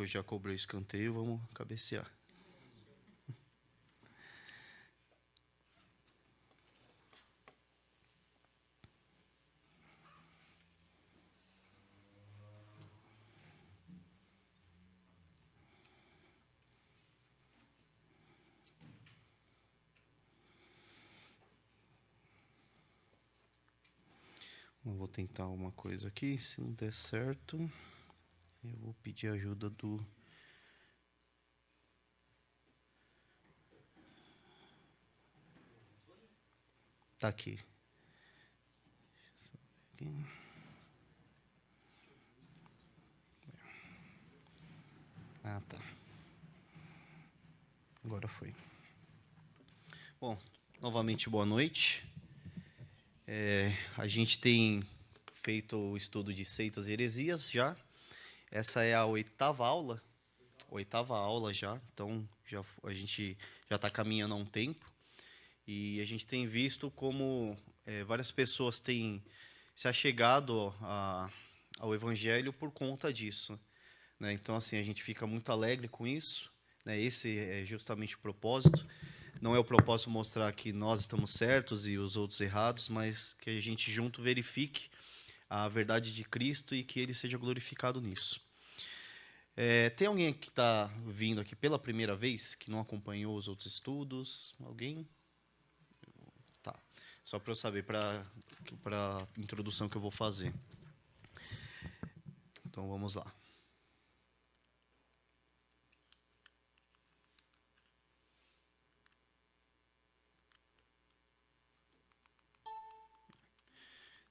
eu já cobrei o escanteio, vamos cabecear. Eu vou tentar uma coisa aqui, se não der certo, eu vou pedir ajuda do... Tá aqui. Ah, tá. Agora foi. Bom, novamente boa noite. A gente tem feito o estudo de seitas e heresias já. Essa é a oitava aula já. Então, a gente já está caminhando há um tempo. E a gente tem visto como várias pessoas têm se achegado ao Evangelho por conta disso, né? Então, assim, a gente fica muito alegre com isso, né? Esse é justamente o propósito. Não é o propósito mostrar que nós estamos certos e os outros errados, mas que a gente junto verifique a verdade de Cristo e que Ele seja glorificado nisso. Tem alguém que está vindo aqui pela primeira vez, que não acompanhou os outros estudos? Alguém? Tá. Só para eu saber, para a introdução que eu vou fazer. Então, vamos lá.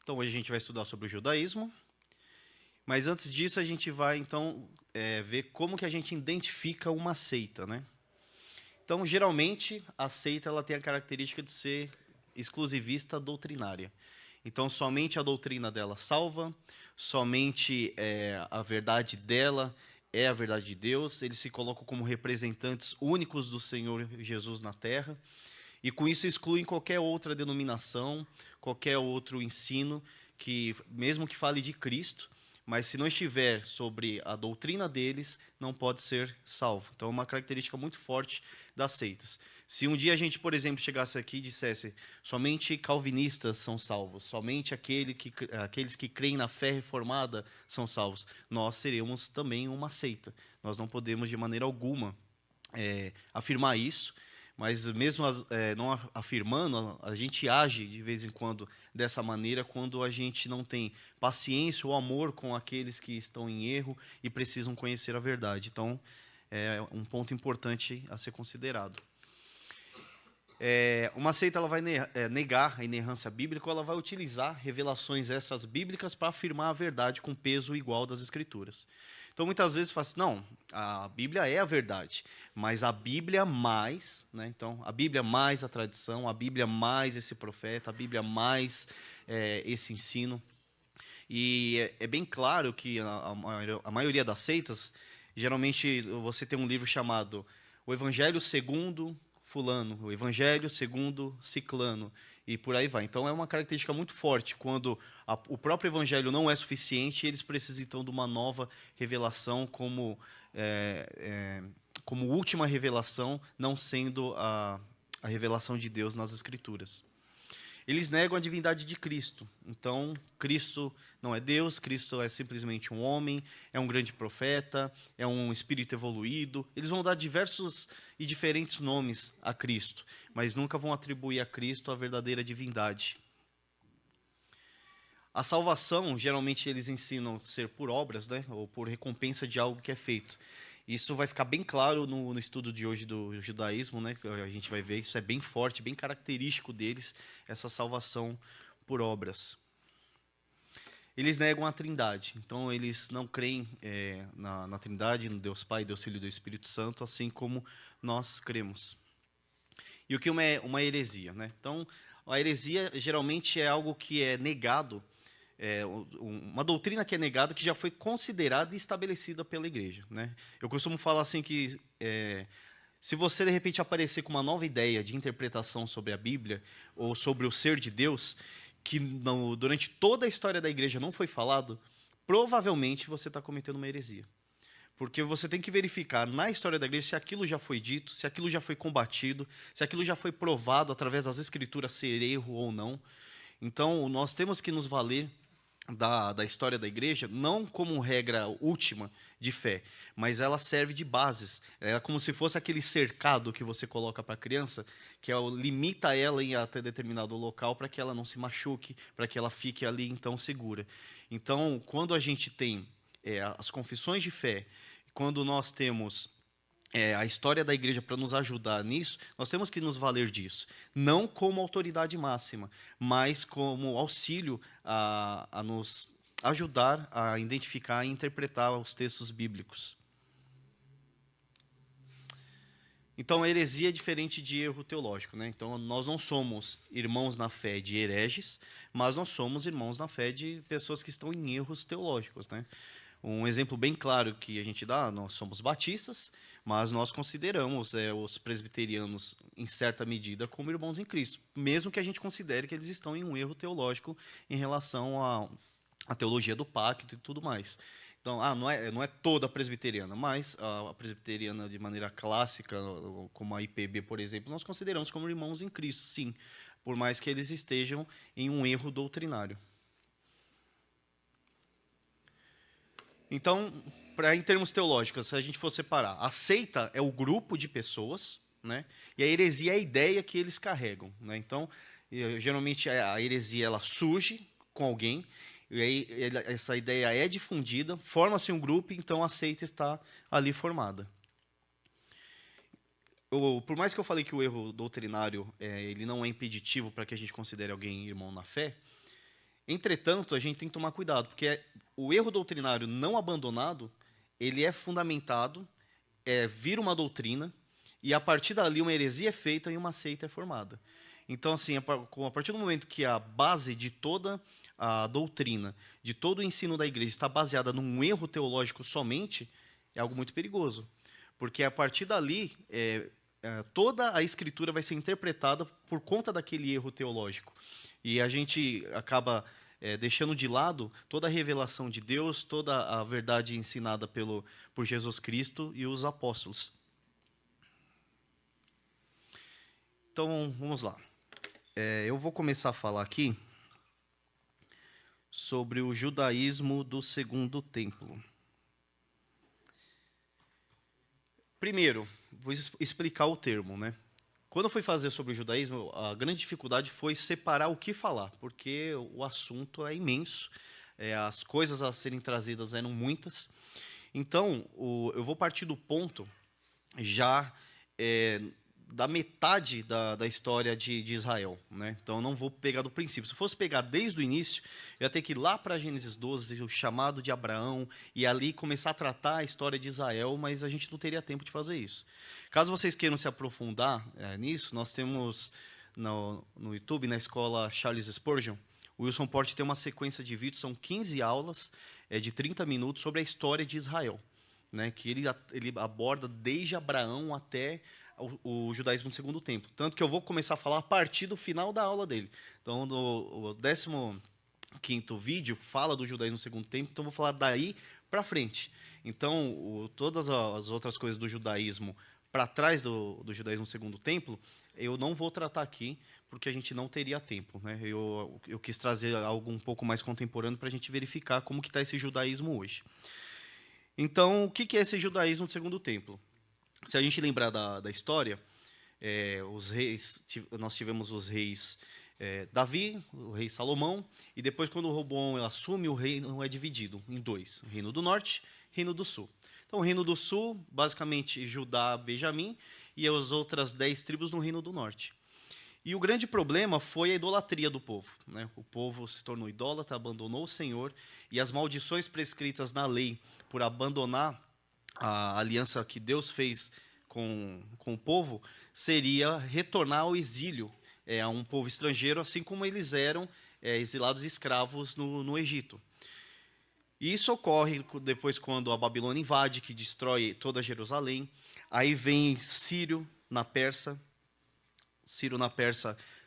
Então, hoje a gente vai estudar sobre o judaísmo. Mas antes disso, a gente vai, então, ver como que a gente identifica uma seita, né? Então, geralmente, a seita ela tem a característica de ser exclusivista doutrinária. Então, somente a doutrina dela salva, somente a verdade dela é a verdade de Deus. Eles se colocam como representantes únicos do Senhor Jesus na Terra. E com isso excluem qualquer outra denominação, qualquer outro ensino, que mesmo que fale de Cristo, mas se não estiver sobre a doutrina deles, não pode ser salvo. Então é uma característica muito forte das seitas. Se um dia a gente, por exemplo, chegasse aqui e dissesse somente calvinistas são salvos, somente aqueles que creem na fé reformada são salvos, nós seremos também uma seita. Nós não podemos de maneira alguma afirmar isso. Mas mesmo não afirmando, a gente age de vez em quando dessa maneira quando a gente não tem paciência ou amor com aqueles que estão em erro e precisam conhecer a verdade. Então, é um ponto importante a ser considerado. Uma seita ela vai negar a inerrância bíblica, ou ela vai utilizar revelações extras bíblicas para afirmar a verdade com peso igual das Escrituras. Então, muitas vezes, fala assim, não, a Bíblia é a verdade, mas a Bíblia mais, né? Então, a Bíblia mais a tradição, a Bíblia mais esse profeta, a Bíblia mais esse ensino. E é bem claro que a maioria das seitas, geralmente você tem um livro chamado O Evangelho Segundo Fulano, o Evangelho Segundo Ciclano, e por aí vai. Então é uma característica muito forte, quando o próprio Evangelho não é suficiente, eles precisam então de uma nova revelação como última revelação, não sendo a revelação de Deus nas Escrituras. Eles negam a divindade de Cristo. Então, Cristo não é Deus, Cristo é simplesmente um homem, é um grande profeta, é um espírito evoluído. Eles vão dar diversos e diferentes nomes a Cristo, mas nunca vão atribuir a Cristo a verdadeira divindade. A salvação, geralmente eles ensinam ser por obras, né, ou por recompensa de algo que é feito. Isso vai ficar bem claro no estudo de hoje do judaísmo, né? A gente vai ver, isso é bem forte, bem característico deles, essa salvação por obras. Eles negam a Trindade, então eles não creem na Trindade, no Deus Pai, Deus Filho e Deus Espírito Santo, assim como nós cremos. E o que é uma heresia, né? Então, a heresia geralmente é algo que é negado, uma doutrina que é negada, que já foi considerada e estabelecida pela igreja, né? Eu costumo falar assim que se você de repente aparecer com uma nova ideia de interpretação sobre a Bíblia ou sobre o ser de Deus, que durante toda a história da igreja não foi falado, provavelmente você está cometendo uma heresia. Porque você tem que verificar na história da igreja se aquilo já foi dito, se aquilo já foi combatido, se aquilo já foi provado através das escrituras ser erro ou não. Então, nós temos que nos valer da história da igreja, não como regra última de fé, mas ela serve de bases. É como se fosse aquele cercado que você coloca para a criança, que limita ela em até determinado local para que ela não se machuque, para que ela fique ali então segura. Então, quando a gente tem as confissões de fé, quando nós temos a história da igreja para nos ajudar nisso, nós temos que nos valer disso. Não como autoridade máxima, mas como auxílio a nos ajudar a identificar e interpretar os textos bíblicos. Então, a heresia é diferente de erro teológico, né? Então, nós não somos irmãos na fé de hereges, mas nós somos irmãos na fé de pessoas que estão em erros teológicos, né? Um exemplo bem claro que a gente dá, nós somos batistas, mas nós consideramos os presbiterianos, em certa medida, como irmãos em Cristo, mesmo que a gente considere que eles estão em um erro teológico em relação à teologia do pacto e tudo mais. Então, não é toda a presbiteriana, mas a presbiteriana de maneira clássica, como a IPB, por exemplo, nós consideramos como irmãos em Cristo, sim, por mais que eles estejam em um erro doutrinário. Então, em termos teológicos, se a gente for separar, a seita é o grupo de pessoas, né? E a heresia é a ideia que eles carregam, né? Então, geralmente a heresia ela surge com alguém, e aí essa ideia é difundida, forma-se um grupo, então a seita está ali formada. Por mais que eu falei que o erro doutrinário ele não é impeditivo para que a gente considere alguém irmão na fé, entretanto, a gente tem que tomar cuidado, porque o erro doutrinário não abandonado, ele é fundamentado, vira uma doutrina, e a partir dali uma heresia é feita e uma seita é formada. Então, assim, a partir do momento que a base de toda a doutrina, de todo o ensino da igreja está baseada num erro teológico somente, é algo muito perigoso. Porque a partir dali, toda a escritura vai ser interpretada por conta daquele erro teológico. E a gente acaba deixando de lado toda a revelação de Deus, toda a verdade ensinada por Jesus Cristo e os apóstolos. Então, vamos lá. Eu vou começar a falar aqui sobre o judaísmo do Segundo Templo. Primeiro, vou explicar o termo, né? Quando eu fui fazer sobre o judaísmo, a grande dificuldade foi separar o que falar, porque o assunto é imenso, as coisas a serem trazidas eram muitas. Então, eu vou partir do ponto já da metade da história de Israel, né? Então, eu não vou pegar do princípio. Se eu fosse pegar desde o início, eu ia ter que ir lá para Gênesis 12, o chamado de Abraão, e ali começar a tratar a história de Israel, mas a gente não teria tempo de fazer isso. Caso vocês queiram se aprofundar nisso, nós temos no YouTube, na escola Charles Spurgeon, o Wilson Porte tem uma sequência de vídeos, são 15 aulas de 30 minutos sobre a história de Israel, né, que ele aborda desde Abraão até o judaísmo do Segundo Templo. Tanto que eu vou começar a falar a partir do final da aula dele. Então, o 15º vídeo fala do judaísmo do Segundo Templo, então eu vou falar daí para frente. Então, todas as outras coisas do judaísmo para trás do judaísmo Segundo Templo, eu não vou tratar aqui, porque a gente não teria tempo, né? Eu quis trazer algo um pouco mais contemporâneo para a gente verificar como que está esse judaísmo hoje. Então, o que é esse judaísmo do Segundo Templo? Se a gente lembrar da história, os reis, nós tivemos os reis Davi, o rei Salomão, e depois, quando o Roboão assume, o reino é dividido em dois, o reino do norte e o reino do sul. Então, o reino do sul, basicamente, Judá, Benjamim, e as outras 10 tribos no reino do norte. E o grande problema foi a idolatria do povo, né? O povo se tornou idólatra, abandonou o Senhor, e as maldições prescritas na lei por abandonar a aliança que Deus fez com o povo seria retornar ao exílio a um povo estrangeiro, assim como eles eram exilados escravos no Egito. E isso ocorre depois quando a Babilônia invade, que destrói toda Jerusalém. Aí vem Ciro na Pérsia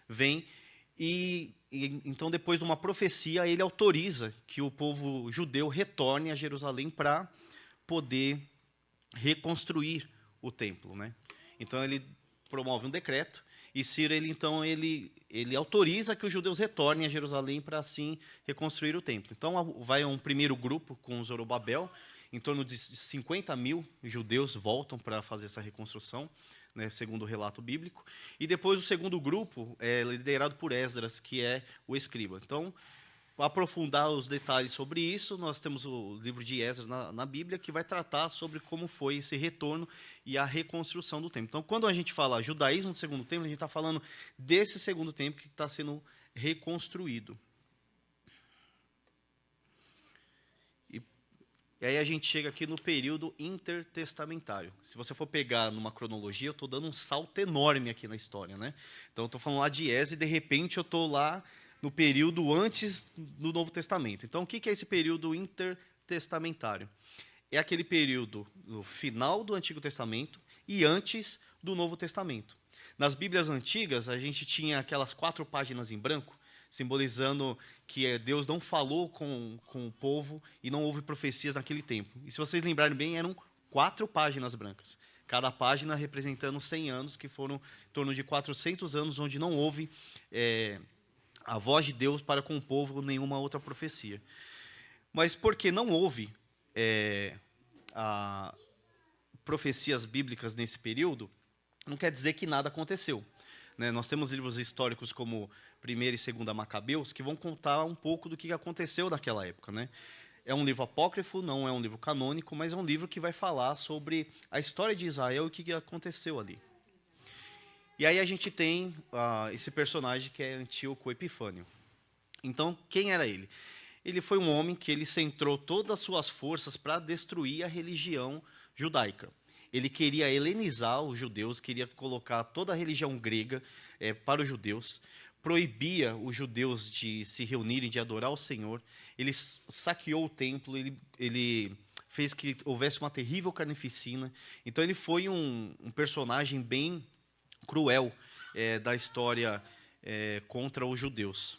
vem, e então depois de uma profecia, ele autoriza que o povo judeu retorne a Jerusalém para poder reconstruir o templo, né? Então ele promove um decreto e Ciro ele autoriza que os judeus retornem a Jerusalém para assim reconstruir o templo. Então vai um primeiro grupo com Zorobabel, em torno de 50.000 judeus voltam para fazer essa reconstrução, né, segundo o relato bíblico. E depois o segundo grupo é liderado por Esdras, que é o escriba. Então, para aprofundar os detalhes sobre isso, nós temos o livro de Esdras na Bíblia, que vai tratar sobre como foi esse retorno e a reconstrução do templo. Então, quando a gente fala judaísmo do segundo templo, a gente está falando desse segundo templo que está sendo reconstruído. E aí a gente chega aqui no período intertestamentário. Se você for pegar numa cronologia, eu estou dando um salto enorme aqui na história, né? Então, eu estou falando lá de Esdras e, de repente, eu estou lá no período antes do Novo Testamento. Então, o que é esse período intertestamentário? É aquele período no final do Antigo Testamento e antes do Novo Testamento. Nas Bíblias antigas, a gente tinha aquelas 4 páginas em branco, simbolizando que Deus não falou com o povo e não houve profecias naquele tempo. E se vocês lembrarem bem, eram 4 páginas brancas. Cada página representando 100 anos, que foram em torno de 400 anos, onde não houve a voz de Deus para com o povo nenhuma outra profecia. Mas porque não houve profecias bíblicas nesse período, não quer dizer que nada aconteceu. Né? Nós temos livros históricos como 1ª e 2ª Macabeus, que vão contar um pouco do que aconteceu naquela época. Né? É um livro apócrifo, não é um livro canônico, mas é um livro que vai falar sobre a história de Israel e o que aconteceu ali. E aí a gente tem esse personagem que é Antíoco Epifânio. Então, quem era ele? Ele foi um homem que ele centrou todas as suas forças para destruir a religião judaica. Ele queria helenizar os judeus, queria colocar toda a religião grega para os judeus, proibia os judeus de se reunirem, de adorar o Senhor. Ele saqueou o templo, ele fez que houvesse uma terrível carnificina. Então, ele foi um personagem bem cruel da história contra os judeus.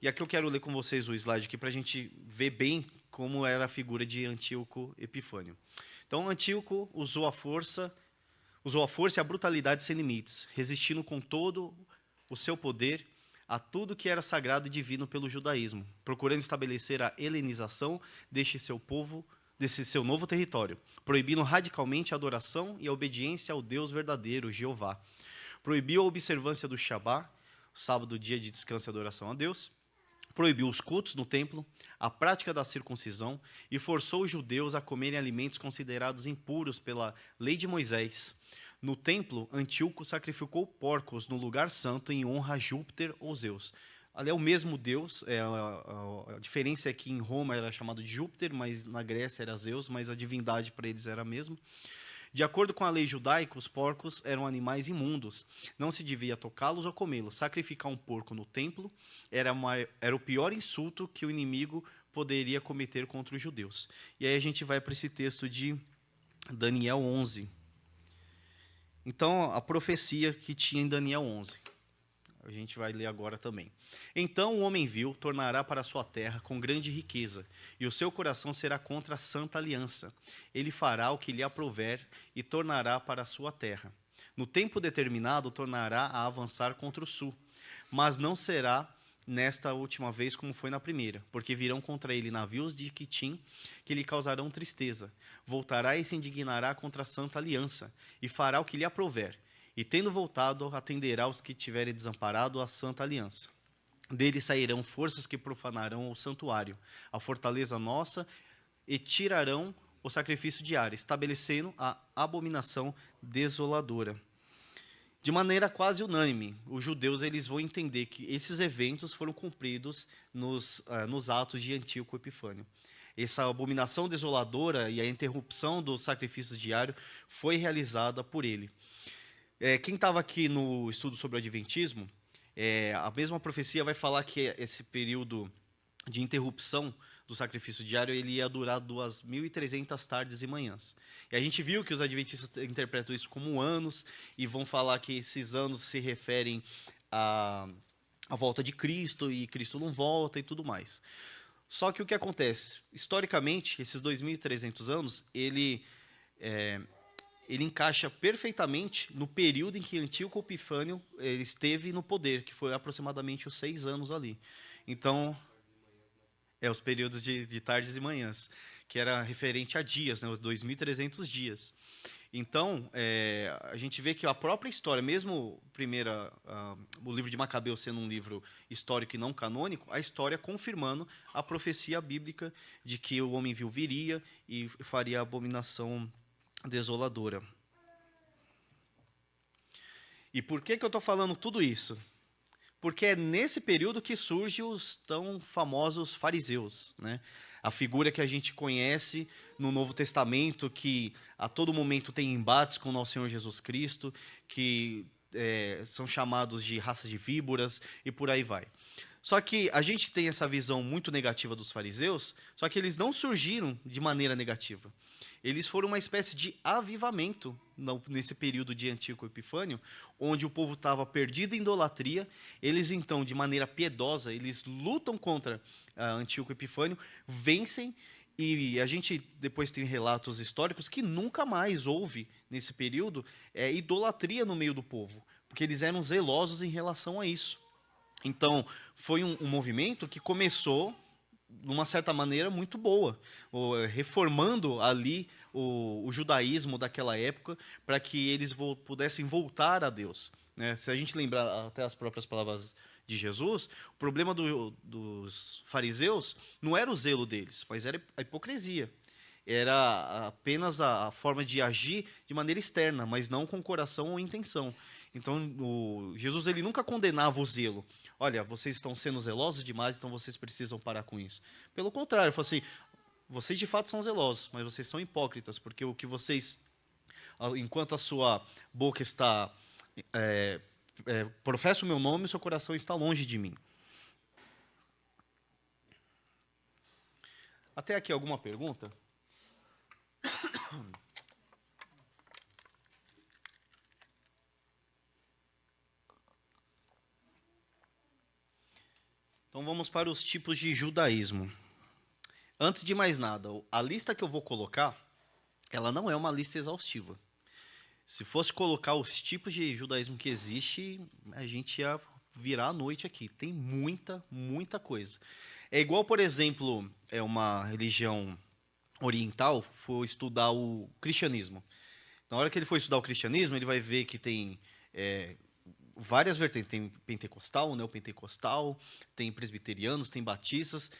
E aqui eu quero ler com vocês o slide aqui para a gente ver bem como era a figura de Antíoco Epifânio. Então, Antíoco usou a força e a brutalidade sem limites, resistindo com todo o seu poder a tudo que era sagrado e divino pelo judaísmo, procurando estabelecer a helenização deste seu povo, desse seu novo território, proibindo radicalmente a adoração e a obediência ao Deus verdadeiro, Jeová. Proibiu a observância do Shabá, sábado, dia de descanso e adoração a Deus. Proibiu os cultos no templo, a prática da circuncisão e forçou os judeus a comerem alimentos considerados impuros pela lei de Moisés. No templo, Antíoco sacrificou porcos no lugar santo em honra a Júpiter ou Zeus. Ali é o mesmo Deus, a diferença é que em Roma era chamado de Júpiter, mas na Grécia era Zeus, mas a divindade para eles era a mesma. De acordo com a lei judaica, os porcos eram animais imundos. Não se devia tocá-los ou comê-los. Sacrificar um porco no templo era o pior insulto que o inimigo poderia cometer contra os judeus. E aí a gente vai para esse texto de Daniel 11. Então, a profecia que tinha em Daniel 11. A gente vai ler agora também. Então o homem vil tornará para sua terra com grande riqueza, e o seu coração será contra a santa aliança. Ele fará o que lhe aprouver e tornará para a sua terra. No tempo determinado, tornará a avançar contra o sul, mas não será nesta última vez como foi na primeira, porque virão contra ele navios de Quitim que lhe causarão tristeza. Voltará e se indignará contra a santa aliança, e fará o que lhe aprouver. E, tendo voltado, atenderá os que tiverem desamparado a santa aliança. Dele sairão forças que profanarão o santuário, a fortaleza nossa, e tirarão o sacrifício diário, estabelecendo a abominação desoladora. De maneira quase unânime, os judeus eles vão entender que esses eventos foram cumpridos nos atos de Antíoco Epifânio. Essa abominação desoladora e a interrupção do sacrifício diário foi realizada por ele. Quem estava aqui no estudo sobre o Adventismo, a mesma profecia vai falar que esse período de interrupção do sacrifício diário ele ia durar 2.300 tardes e manhãs. E a gente viu que os adventistas interpretam isso como anos e vão falar que esses anos se referem à volta de Cristo e Cristo não volta e tudo mais. Só que o que acontece? Historicamente, esses 2.300 anos, ele ele encaixa perfeitamente no período em que Antíoco Epifânio esteve no poder, que foi aproximadamente os 6 anos ali. Então, os períodos de tardes e manhãs, que era referente a dias, né, os 2.300 dias. Então, a gente vê que a própria história, mesmo o livro de Macabeu sendo um livro histórico e não canônico, a história confirmando a profecia bíblica de que o homem vil viria e faria a abominação desoladora. E por que eu estou falando tudo isso? Porque é nesse período que surgem os tão famosos fariseus, né? A figura que a gente conhece no Novo Testamento, que a todo momento tem embates com o nosso Senhor Jesus Cristo, que são chamados de raça de víboras e por aí vai. Só que a gente tem essa visão muito negativa dos fariseus, só que eles não surgiram de maneira negativa. Eles foram uma espécie de avivamento nesse período de Antíoco Epifânio, onde o povo estava perdido em idolatria. Eles, então, de maneira piedosa, eles lutam contra Antíoco Epifânio, vencem, e a gente depois tem relatos históricos que nunca mais houve, nesse período, idolatria no meio do povo, porque eles eram zelosos em relação a isso. Então, foi um movimento que começou, de uma certa maneira, muito boa, reformando ali o judaísmo daquela época, para que eles pudessem voltar a Deus, né? Se a gente lembrar até as próprias palavras de Jesus, o problema dos fariseus não era o zelo deles, mas era a hipocrisia. Era apenas a forma de agir de maneira externa, mas não com coração ou intenção. Então, Jesus ele nunca condenava o zelo. Olha, vocês estão sendo zelosos demais, então vocês precisam parar com isso. Pelo contrário, ele falou assim, vocês de fato são zelosos, mas vocês são hipócritas, porque o que vocês, enquanto a sua boca está, professa o meu nome, o seu coração está longe de mim. Até aqui alguma pergunta? Então vamos para os tipos de judaísmo. Antes de mais nada, a lista que eu vou colocar, ela não é uma lista exaustiva. Se fosse colocar os tipos de judaísmo que existe, a gente ia virar a noite aqui. Tem muita, muita coisa. É igual, por exemplo, uma religião oriental for estudar o cristianismo. Na hora que ele for estudar o cristianismo, ele vai ver que tem várias vertentes. Tem pentecostal, neopentecostal, tem presbiterianos, tem batistas.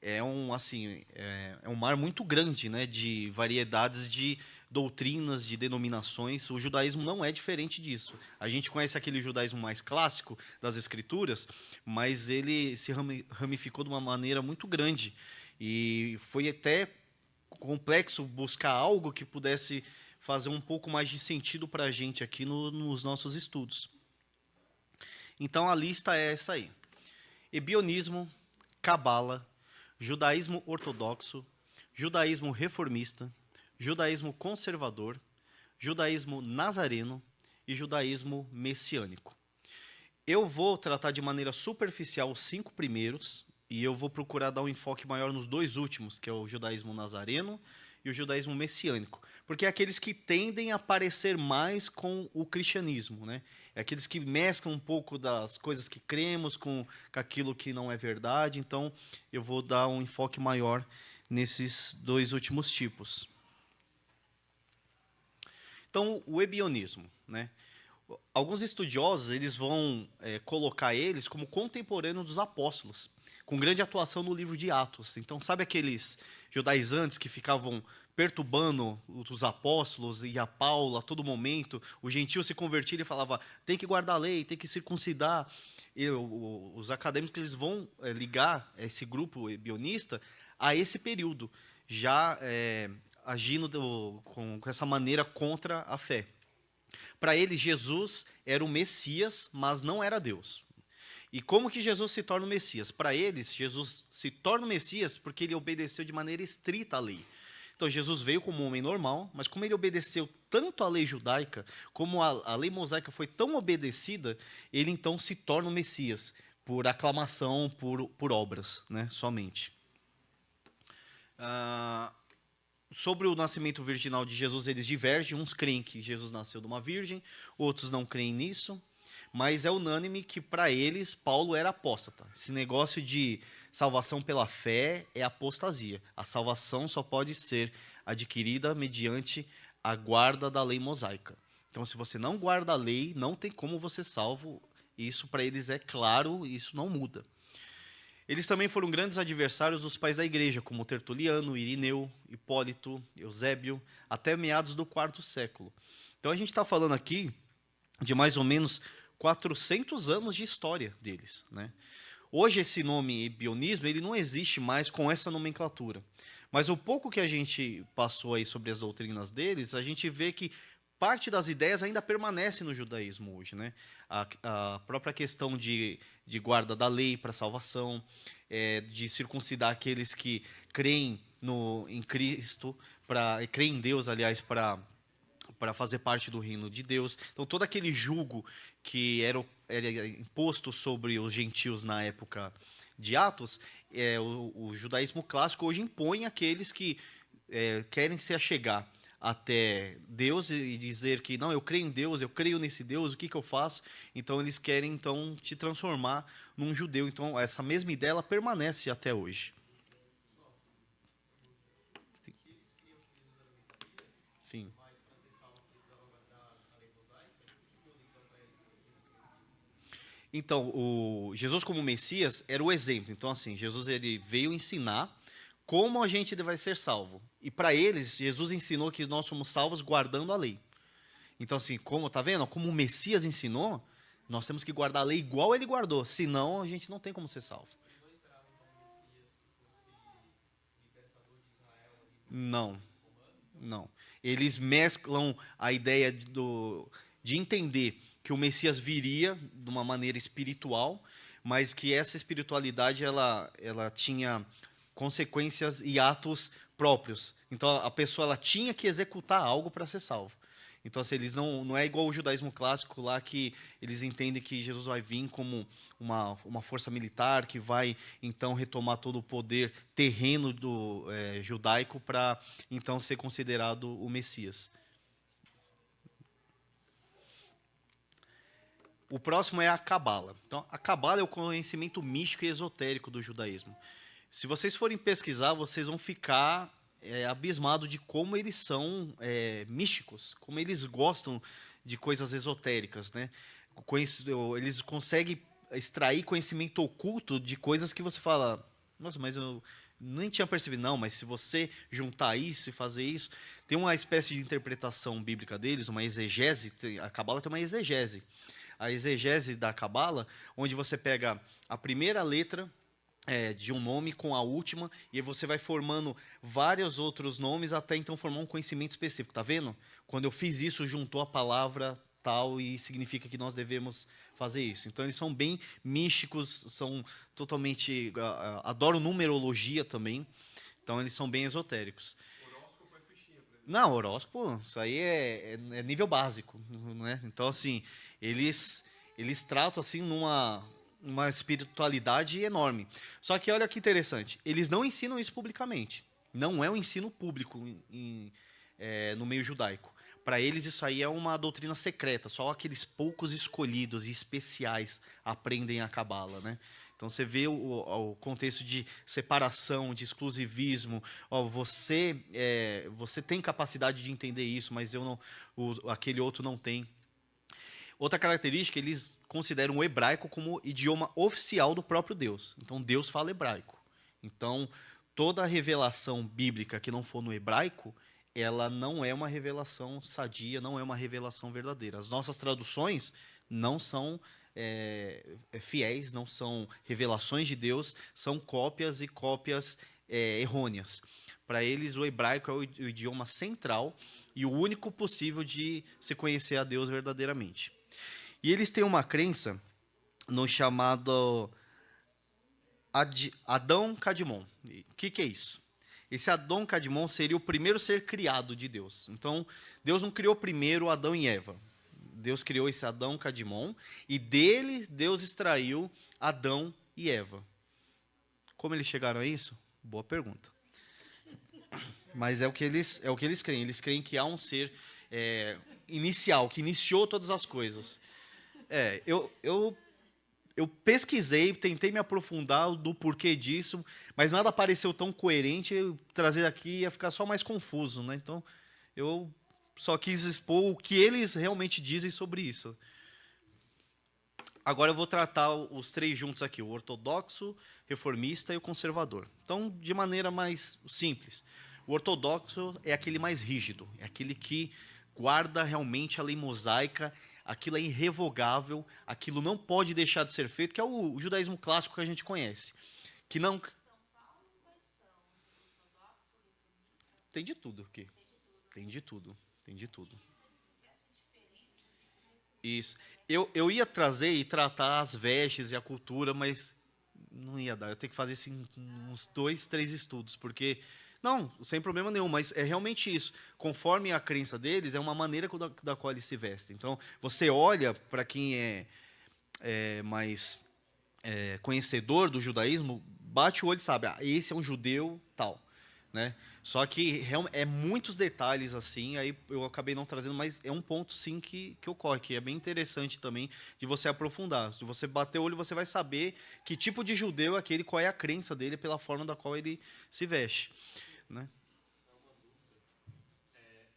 É um mar muito grande, né, de variedades de doutrinas, de denominações. O judaísmo não é diferente disso. A gente conhece aquele judaísmo mais clássico das escrituras, mas ele se ramificou de uma maneira muito grande. E foi até complexo buscar algo que pudesse fazer um pouco mais de sentido para a gente aqui nos nossos estudos. Então a lista é essa aí: ebionismo, cabala, judaísmo ortodoxo, judaísmo reformista, judaísmo conservador, judaísmo nazareno e judaísmo messiânico. Eu vou tratar de maneira superficial os 5 primeiros e eu vou procurar dar um enfoque maior nos 2 últimos, que é o judaísmo nazareno e o judaísmo messiânico, porque é aqueles que tendem a parecer mais com o cristianismo, né? É aqueles que mesclam um pouco das coisas que cremos com aquilo que não é verdade. Então, eu vou dar um enfoque maior nesses 2 últimos tipos. Então, o ebionismo, né? Alguns estudiosos eles vão colocar eles como contemporâneos dos apóstolos, com grande atuação no livro de Atos. Então, sabe aqueles judaizantes que ficavam perturbando os apóstolos e a Paulo a todo momento? O gentio se convertia e falava, tem que guardar a lei, tem que circuncidar. E os acadêmicos eles vão ligar esse grupo ebionista a esse período, já agindo com essa maneira contra a fé. Para eles, Jesus era o Messias, mas não era Deus. E como que Jesus se torna o Messias? Para eles, Jesus se torna o Messias porque ele obedeceu de maneira estrita à lei. Então, Jesus veio como um homem normal, mas como ele obedeceu tanto à lei judaica, como a lei mosaica foi tão obedecida, ele então se torna o Messias, por aclamação, por obras, né, somente. sobre o nascimento virginal de Jesus, eles divergem. Uns creem que Jesus nasceu de uma virgem, outros não creem nisso. Mas é unânime que, para eles, Paulo era apóstata. Esse negócio de salvação pela fé é apostasia. A salvação só pode ser adquirida mediante a guarda da lei mosaica. Então, se você não guarda a lei, não tem como você salvo. Isso, para eles, é claro, isso não muda. Eles também foram grandes adversários dos pais da igreja, como Tertuliano, Irineu, Hipólito, Eusébio, até meados do IV século. Então, a gente está falando aqui de mais ou menos 400 anos de história deles, né? Hoje esse nome ebionismo, ele não existe mais com essa nomenclatura. Mas o pouco que a gente passou aí sobre as doutrinas deles, a gente vê que parte das ideias ainda permanece no judaísmo hoje, né? A própria questão de guarda da lei para salvação, de circuncidar aqueles que creem em Cristo, creem em Deus, aliás, para fazer parte do reino de Deus. Então, todo aquele jugo que era imposto sobre os gentios na época de Atos, o judaísmo clássico hoje impõe àqueles que querem se achegar até Deus e dizer que, não, eu creio em Deus, eu creio nesse Deus, o que eu faço? Então, eles querem então te transformar num judeu. Então, essa mesma ideia ela permanece até hoje. Sim. Sim. Então, o Jesus como Messias era o exemplo. Então, assim, Jesus ele veio ensinar como a gente vai ser salvo. E para eles, Jesus ensinou que nós somos salvos guardando a lei. Então, assim, tá vendo? Como o Messias ensinou, nós temos que guardar a lei igual ele guardou. Senão, a gente não tem como ser salvo. Não, não. Eles mesclam a ideia de entender que o Messias viria de uma maneira espiritual, mas que essa espiritualidade ela tinha consequências e atos próprios. Então a pessoa ela tinha que executar algo para ser salvo. Então assim, eles não é igual o judaísmo clássico lá que eles entendem que Jesus vai vir como uma força militar que vai então retomar todo o poder terreno do judaico para então ser considerado o Messias. O próximo é a Cabala. Então, a Cabala é o conhecimento místico e esotérico do judaísmo. Se vocês forem pesquisar, vocês vão ficar abismados de como eles são místicos, como eles gostam de coisas esotéricas, né? Eles conseguem extrair conhecimento oculto de coisas que você fala, nossa, mas eu nem tinha percebido. Não, mas se você juntar isso e fazer isso, tem uma espécie de interpretação bíblica deles, uma exegese, a Cabala tem uma exegese. A exegese da Cabala, onde você pega a primeira letra de um nome com a última, e aí você vai formando vários outros nomes até então formar um conhecimento específico, tá vendo? Quando eu fiz isso, juntou a palavra tal e significa que nós devemos fazer isso. Então eles são bem místicos, são totalmente adoram numerologia também. Então eles são bem esotéricos. Horóscopo é fichinha pra ele. Não, horóscopo, isso aí é nível básico, né? Então assim, eles tratam assim uma espiritualidade enorme. Só que olha que interessante, eles não ensinam isso publicamente. Não é um ensino público no meio judaico. Para eles isso aí é uma doutrina secreta. Só aqueles poucos escolhidos e especiais aprendem a Cabala, né? Então você vê o contexto de separação, de exclusivismo. Ó, você tem capacidade de entender isso, mas eu não, aquele outro não tem. Outra característica, eles consideram o hebraico como idioma oficial do próprio Deus. Então, Deus fala hebraico. Então, toda revelação bíblica que não for no hebraico, ela não é uma revelação sadia, não é uma revelação verdadeira. As nossas traduções não são fiéis, não são revelações de Deus, são cópias e cópias errôneas. Para eles, o hebraico é o idioma central e o único possível de se conhecer a Deus verdadeiramente. E eles têm uma crença no chamado Adão Cadmon. O que é isso? Esse Adão Cadmon seria o primeiro ser criado de Deus. Então, Deus não criou primeiro Adão e Eva. Deus criou esse Adão Cadmon e dele Deus extraiu Adão e Eva. Como eles chegaram a isso? Boa pergunta. Mas é o que eles creem. Eles creem que há um ser inicial, que iniciou todas as coisas. Eu pesquisei, tentei me aprofundar do porquê disso, mas nada pareceu tão coerente. Trazer aqui ia ficar só mais confuso, né? Então, eu só quis expor o que eles realmente dizem sobre isso. Agora eu vou tratar os três juntos aqui, o ortodoxo, reformista e o conservador. Então, de maneira mais simples, o ortodoxo é aquele mais rígido, é aquele que guarda realmente a lei mosaica, aquilo é irrevogável, aquilo não pode deixar de ser feito, que é o judaísmo clássico que a gente conhece. Que não. Tem de tudo aqui. Tem de tudo. Tem de tudo. Isso. Eu ia trazer e tratar as vestes e a cultura, mas não ia dar. Eu tenho que fazer isso em uns 2, 3 estudos, porque. Não, sem problema nenhum, mas é realmente isso. Conforme a crença deles, é uma maneira da qual eles se vestem. Então, você olha para quem é mais conhecedor do judaísmo, bate o olho e sabe, esse é um judeu tal. Né? Só que é muitos detalhes assim, aí eu acabei não trazendo, mas é um ponto sim que ocorre, que é bem interessante também de você aprofundar. Se você bater o olho, você vai saber que tipo de judeu é aquele, qual é a crença dele pela forma da qual ele se veste. Né?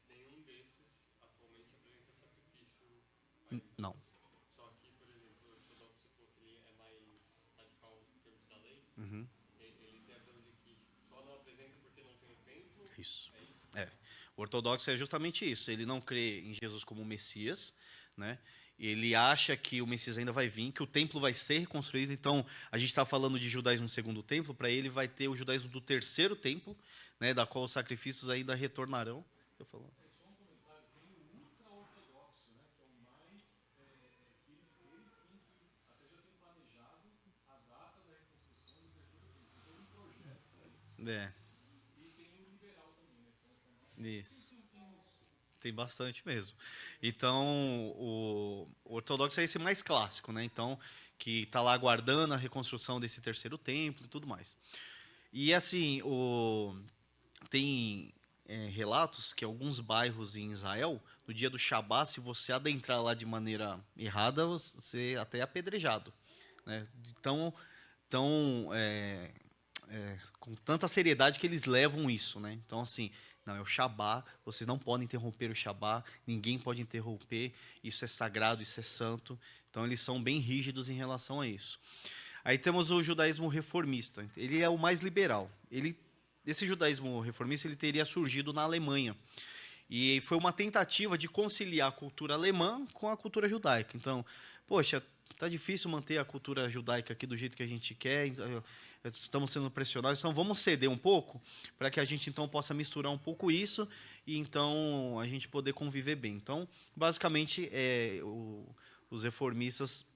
Nenhum desses atualmente apresenta sacrifício. Não. Só que, por exemplo, o ortodoxo falou que ele é mais radical em termos da lei. Uhum. Ele tem a visão de que só não apresenta porque não tem o templo. Isso. É isso? O ortodoxo é justamente isso. Ele não crê em Jesus como Messias, né? Ele acha que o Messias ainda vai vir, que o templo vai ser reconstruído. Então, a gente está falando de judaísmo segundo templo, para ele vai ter o judaísmo do terceiro templo, né? Da qual os sacrifícios ainda retornarão. Eu falo. É. Isso. Tem bastante mesmo. Então, o ortodoxo é esse mais clássico, né? Então, que está lá aguardando a reconstrução desse terceiro templo e tudo mais. E assim, tem relatos que alguns bairros em Israel, no dia do Shabat, se você adentrar lá de maneira errada, você até é apedrejado. Né? Então, com tanta seriedade que eles levam isso, né? Então, assim, não, é o Shabá, vocês não podem interromper o Shabá, ninguém pode interromper, isso é sagrado, isso é santo. Então, eles são bem rígidos em relação a isso. Aí temos o judaísmo reformista, ele é o mais liberal. Esse judaísmo reformista ele teria surgido na Alemanha. E foi uma tentativa de conciliar a cultura alemã com a cultura judaica. Então, poxa, tá difícil manter a cultura judaica aqui do jeito que a gente quer, estamos sendo pressionados, então vamos ceder um pouco para que a gente então possa misturar um pouco isso e então a gente poder conviver bem. Então, basicamente, os reformistas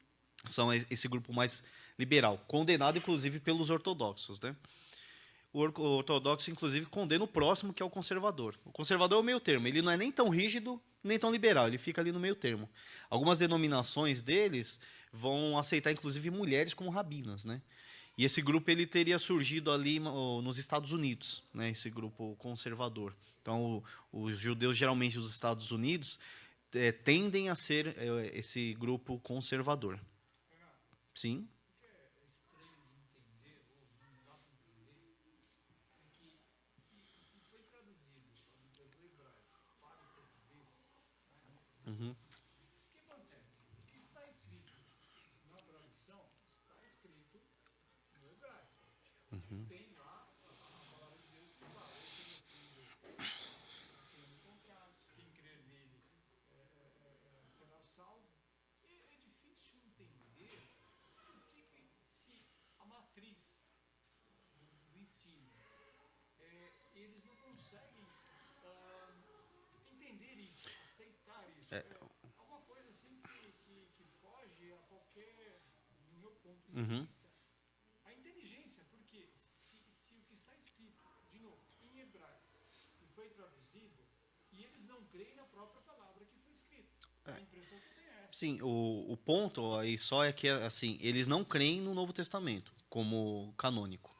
são esse grupo mais liberal, condenado inclusive pelos ortodoxos, né? O ortodoxo, inclusive, condena o próximo, que é o conservador. O conservador é o meio termo. Ele não é nem tão rígido, nem tão liberal. Ele fica ali no meio termo. Algumas denominações deles vão aceitar, inclusive, mulheres como rabinas, né? E esse grupo ele teria surgido ali nos Estados Unidos, né? Esse grupo conservador. Então, os judeus, geralmente, dos Estados Unidos, tendem a ser esse grupo conservador. Sim. Uhum. Uhum. Uhum. Sim, o ponto aí só é que assim, eles não creem no Novo Testamento como canônico.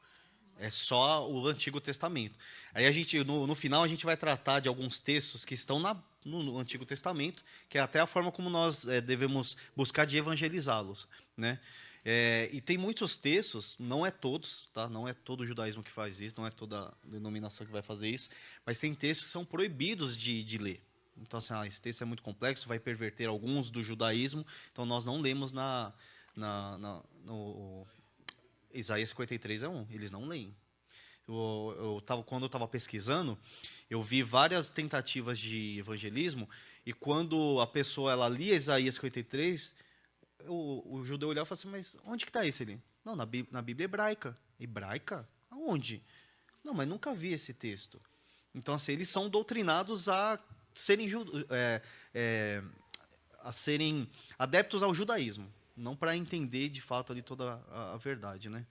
É só o Antigo Testamento. Aí a gente, no final, a gente vai tratar de alguns textos que estão no Antigo Testamento, que é até a forma como nós devemos buscar de evangelizá-los, né? E tem muitos textos, não é todos, tá? Não é todo o judaísmo que faz isso, não é toda denominação que vai fazer isso, mas tem textos que são proibidos de ler. Então, assim, esse texto é muito complexo, vai perverter alguns do judaísmo, então nós não lemos no Isaías 53 é um, eles não leem. Quando eu estava pesquisando, eu vi várias tentativas de evangelismo, e quando a pessoa ela lia Isaías 53, o judeu olhava e falava assim, mas onde que está isso ali? Não, na Bíblia hebraica. Hebraica? Aonde? Não, mas nunca vi esse texto. Então, assim, eles são doutrinados a serem adeptos ao judaísmo, não para entender de fato ali toda a verdade, né?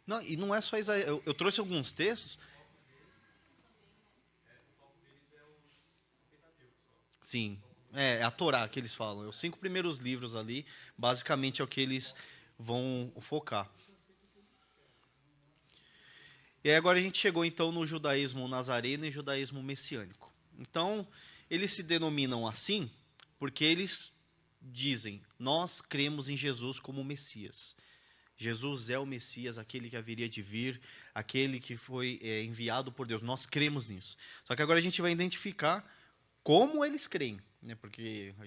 Não, e não é só Isaías. Eu trouxe alguns textos. Sim, é a Torá que eles falam. Os 5 primeiros livros ali, basicamente é o que eles vão focar. E aí agora a gente chegou então no judaísmo nazareno e judaísmo messiânico. Então, eles se denominam assim porque eles dizem: nós cremos em Jesus como Messias. Jesus é o Messias, aquele que haveria de vir, aquele que foi enviado por Deus. Nós cremos nisso. Só que agora a gente vai identificar como eles creem, né? Porque a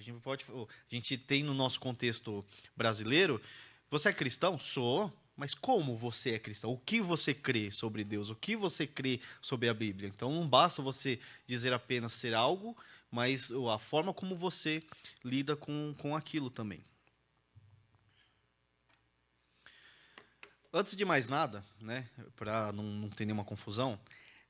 gente tem no nosso contexto brasileiro, você é cristão? Sou. Mas como você é cristão? O que você crê sobre Deus? O que você crê sobre a Bíblia? Então não basta você dizer apenas ser algo, mas a forma como você lida com aquilo também. Antes de mais nada, né, para não ter nenhuma confusão,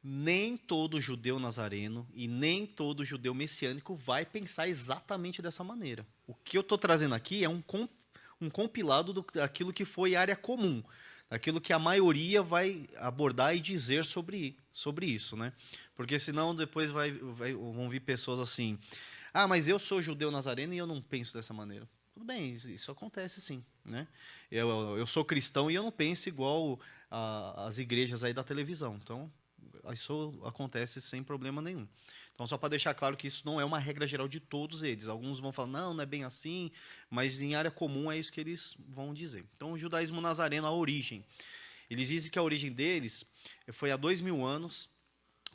nem todo judeu nazareno e nem todo judeu messiânico vai pensar exatamente dessa maneira. O que eu estou trazendo aqui é um compilado daquilo que foi área comum, daquilo que a maioria vai abordar e dizer sobre isso, né? Porque senão depois vão vir pessoas assim, mas eu sou judeu nazareno e eu não penso dessa maneira. Tudo bem, isso acontece sim, né? Eu sou cristão e eu não penso igual as igrejas aí da televisão, então isso acontece sem problema nenhum. Então, só para deixar claro que isso não é uma regra geral de todos eles. Alguns vão falar, não é bem assim, mas em área comum é isso que eles vão dizer. Então, o judaísmo nazareno, a origem. Eles dizem que a origem deles foi há 2000 anos,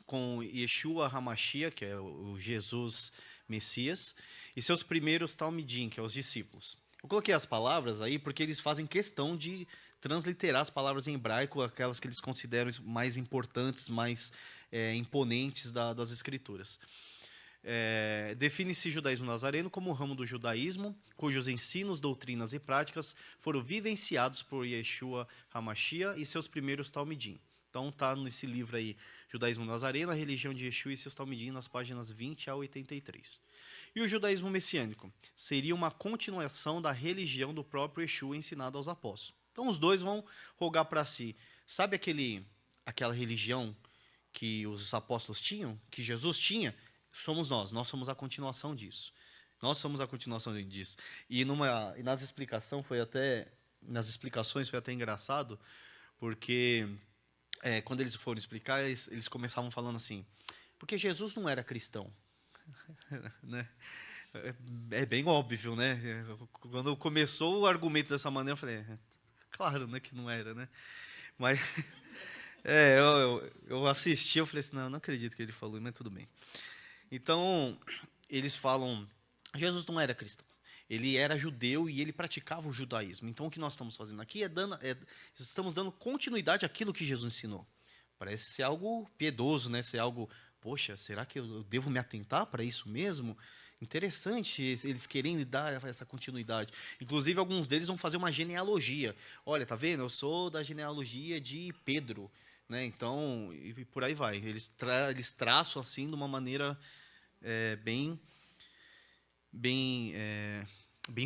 com Yeshua HaMashiach, que é o Jesus Messias, e seus primeiros Talmidim, que é os discípulos. Eu coloquei as palavras aí porque eles fazem questão de transliterar as palavras em hebraico, aquelas que eles consideram mais importantes, mais imponentes das escrituras. Define-se judaísmo nazareno como o ramo do judaísmo, cujos ensinos, doutrinas e práticas foram vivenciados por Yeshua HaMashiach e seus primeiros Talmidim. Então está nesse livro aí, Judaísmo Nazareno, a religião de Yeshua e seus Talmidim, nas páginas 20 a 83. E o judaísmo messiânico seria uma continuação da religião do próprio Yeshua ensinada aos apóstolos. Então os dois vão rogar para si. Sabe aquela religião que os apóstolos tinham, que Jesus tinha? Somos nós somos a continuação disso. Nós somos a continuação disso. E nas explicações foi até engraçado, porque quando eles foram explicar, eles começavam falando assim, porque Jesus não era cristão. Né? É bem óbvio, né? Quando começou o argumento dessa maneira, eu falei, claro, né, que não era, né? Mas eu assisti, eu falei assim, não acredito que ele falou, mas tudo bem. Então, eles falam, Jesus não era cristão. Ele era judeu e ele praticava o judaísmo. Então, o que nós estamos fazendo aqui estamos dando continuidade àquilo que Jesus ensinou. Parece ser algo piedoso, né? Ser algo, poxa, será que eu devo me atentar para isso mesmo? Interessante eles querem dar essa continuidade. Inclusive, alguns deles vão fazer uma genealogia. Olha, tá vendo? Eu sou da genealogia de Pedro, né? Então, e por aí vai. Eles traçam assim de uma maneira bem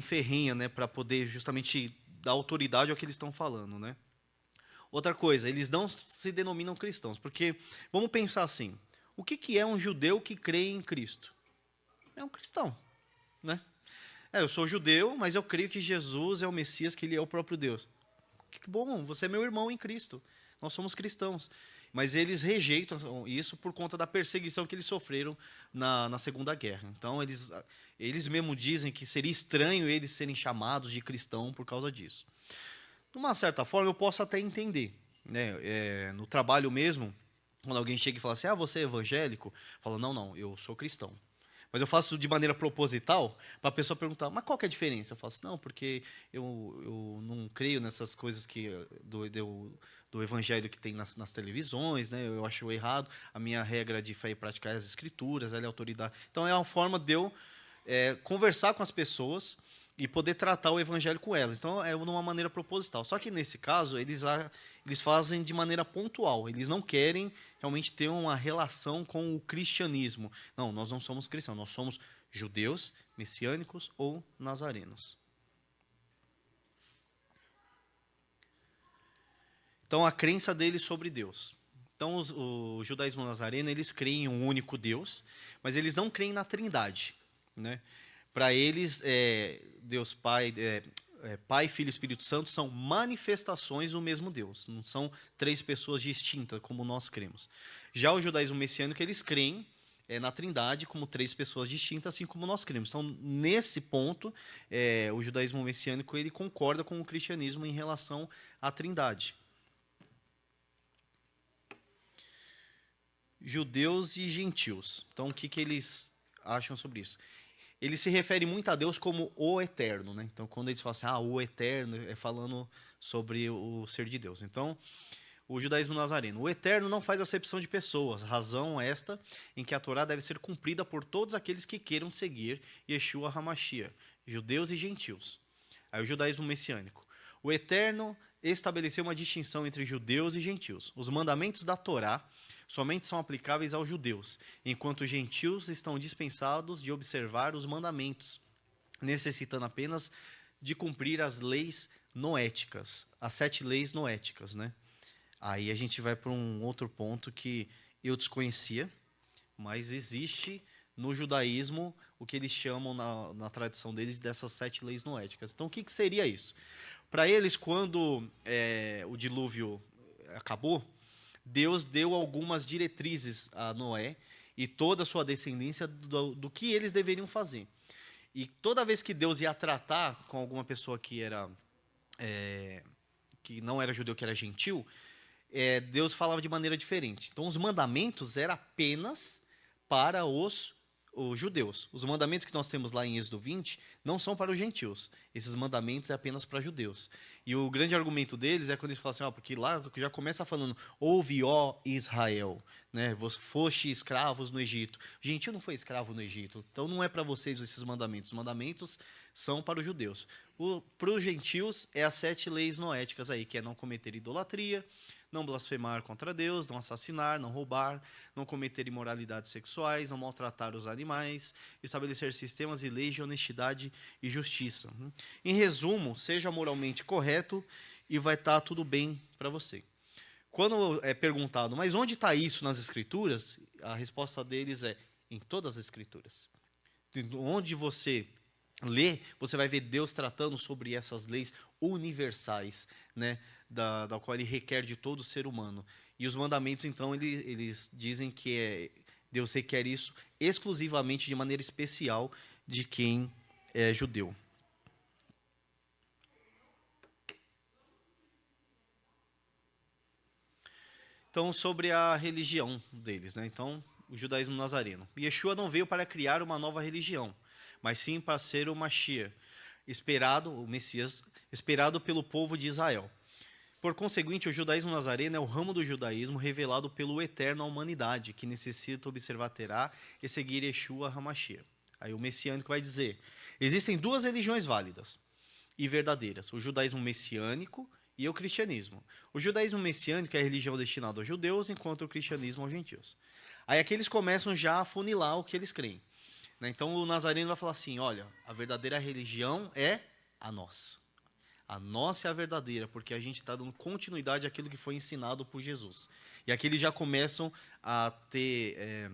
ferrenha, né? Para poder justamente dar autoridade ao que eles estão falando, né? Outra coisa, eles não se denominam cristãos, porque vamos pensar assim: o que é um judeu que crê em Cristo? É um cristão, né? Eu sou judeu, mas eu creio que Jesus é o Messias, que ele é o próprio Deus. Que bom, você é meu irmão em Cristo. Nós somos cristãos. Mas eles rejeitam isso por conta da perseguição que eles sofreram na Segunda Guerra. Então, eles mesmo dizem que seria estranho eles serem chamados de cristão por causa disso. De uma certa forma, eu posso até entender. Né? No trabalho mesmo, quando alguém chega e fala assim, você é evangélico? Eu falo, não, eu sou cristão. Mas eu faço de maneira proposital para a pessoa perguntar, mas qual que é a diferença? Eu faço, não, porque eu não creio nessas coisas que do evangelho que tem nas televisões, né? Eu acho errado. A minha regra de fé e praticar é as escrituras, ela é a autoridade. Então, é uma forma de eu conversar com as pessoas e poder tratar o evangelho com elas. Então, é de uma maneira proposital. Só que, nesse caso, eles fazem de maneira pontual. Eles não querem realmente ter uma relação com o cristianismo. Não, nós não somos cristãos. Nós somos judeus, messiânicos ou nazarenos. Então, a crença deles sobre Deus. Então, o judaísmo nazareno, eles creem em um único Deus, mas eles não creem na trindade, né? Para eles, Deus Pai, Pai, Filho e Espírito Santo são manifestações do mesmo Deus. Não são três pessoas distintas, como nós cremos. Já o judaísmo messiânico, eles creem na trindade como três pessoas distintas, assim como nós cremos. Então, nesse ponto, o judaísmo messiânico ele concorda com o cristianismo em relação à trindade. Judeus e gentios. Então, o que eles acham sobre isso? Ele se refere muito a Deus como o Eterno, né? Então, quando eles falam assim, o Eterno, é falando sobre o ser de Deus. Então, o judaísmo nazareno. O Eterno não faz acepção de pessoas, razão esta em que a Torá deve ser cumprida por todos aqueles que queiram seguir Yeshua HaMashiach, judeus e gentios. Aí o judaísmo messiânico. O Eterno estabeleceu uma distinção entre judeus e gentios. Os mandamentos da Torá somente são aplicáveis aos judeus, enquanto os gentios estão dispensados de observar os mandamentos, necessitando apenas de cumprir as leis noéticas, as 7 leis noéticas, né? Aí a gente vai para um outro ponto que eu desconhecia, mas existe no judaísmo o que eles chamam na tradição deles dessas 7 leis noéticas. Então, o que seria isso? Para eles, quando o dilúvio acabou, Deus deu algumas diretrizes a Noé e toda a sua descendência do que eles deveriam fazer. E toda vez que Deus ia tratar com alguma pessoa que não era judeu, que era gentil, Deus falava de maneira diferente. Então, os mandamentos eram apenas para os judeus. Os mandamentos que nós temos lá em Êxodo 20 não são para os gentios. Esses mandamentos é apenas para judeus. E o grande argumento deles é quando eles falam assim, porque lá já começa falando, ouve, ó Israel, né? Você foste escravos no Egito. O gentio não foi escravo no Egito. Então não é para vocês esses mandamentos. Os mandamentos são para os judeus. Para os gentios é as 7 leis noéticas aí, que é não cometer idolatria, não blasfemar contra Deus, não assassinar, não roubar, não cometer imoralidades sexuais, não maltratar os animais, estabelecer sistemas e leis de honestidade e justiça. Em resumo, seja moralmente correto e vai estar tudo bem para você. Quando é perguntado, mas onde está isso nas Escrituras? A resposta deles é, em todas as Escrituras. Onde você lê, você vai ver Deus tratando sobre essas leis universais, né, da qual ele requer de todo ser humano. E os mandamentos, então, eles dizem que Deus requer isso exclusivamente, de maneira especial, de quem é judeu. Então, sobre a religião deles, né? Então, o judaísmo nazareno. Yeshua não veio para criar uma nova religião, mas sim para ser o Mashiach, o Messias, esperado pelo povo de Israel. Por conseguinte, o judaísmo nazareno é o ramo do judaísmo revelado pelo Eterno à humanidade, que necessita observar Terá e seguir Yeshua HaMashiach. Aí o messiânico vai dizer, existem 2 religiões válidas e verdadeiras, o judaísmo messiânico e o cristianismo. O judaísmo messiânico é a religião destinada aos judeus, enquanto o cristianismo aos gentios. Aí aqui eles começam já a funilar o que eles creem. Então o nazareno vai falar assim, olha, a verdadeira religião é a nossa. A nossa é a verdadeira, porque a gente está dando continuidade àquilo que foi ensinado por Jesus. E aqui eles já começam a ter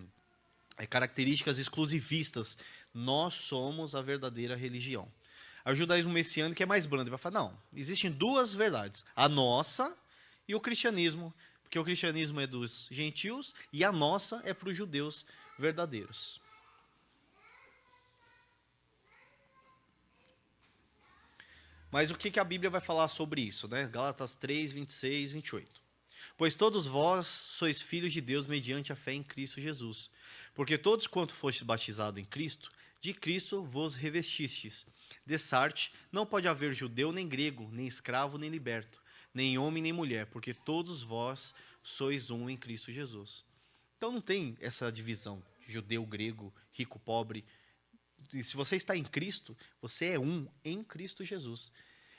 características exclusivistas. Nós somos a verdadeira religião. Aí o judaísmo messiânico é mais brando. Ele vai falar, não, existem duas verdades. A nossa e o cristianismo. Porque o cristianismo é dos gentios e a nossa é para os judeus verdadeiros. Mas o que a Bíblia vai falar sobre isso, né? Gálatas 3, 26, 28. Pois todos vós sois filhos de Deus mediante a fé em Cristo Jesus. Porque todos quanto fostes batizados em Cristo, de Cristo vos revestistes. Dessarte, não pode haver judeu nem grego, nem escravo nem liberto, nem homem nem mulher, porque todos vós sois um em Cristo Jesus. Então não tem essa divisão, judeu, grego, rico, pobre. E se você está em Cristo, você é um em Cristo Jesus.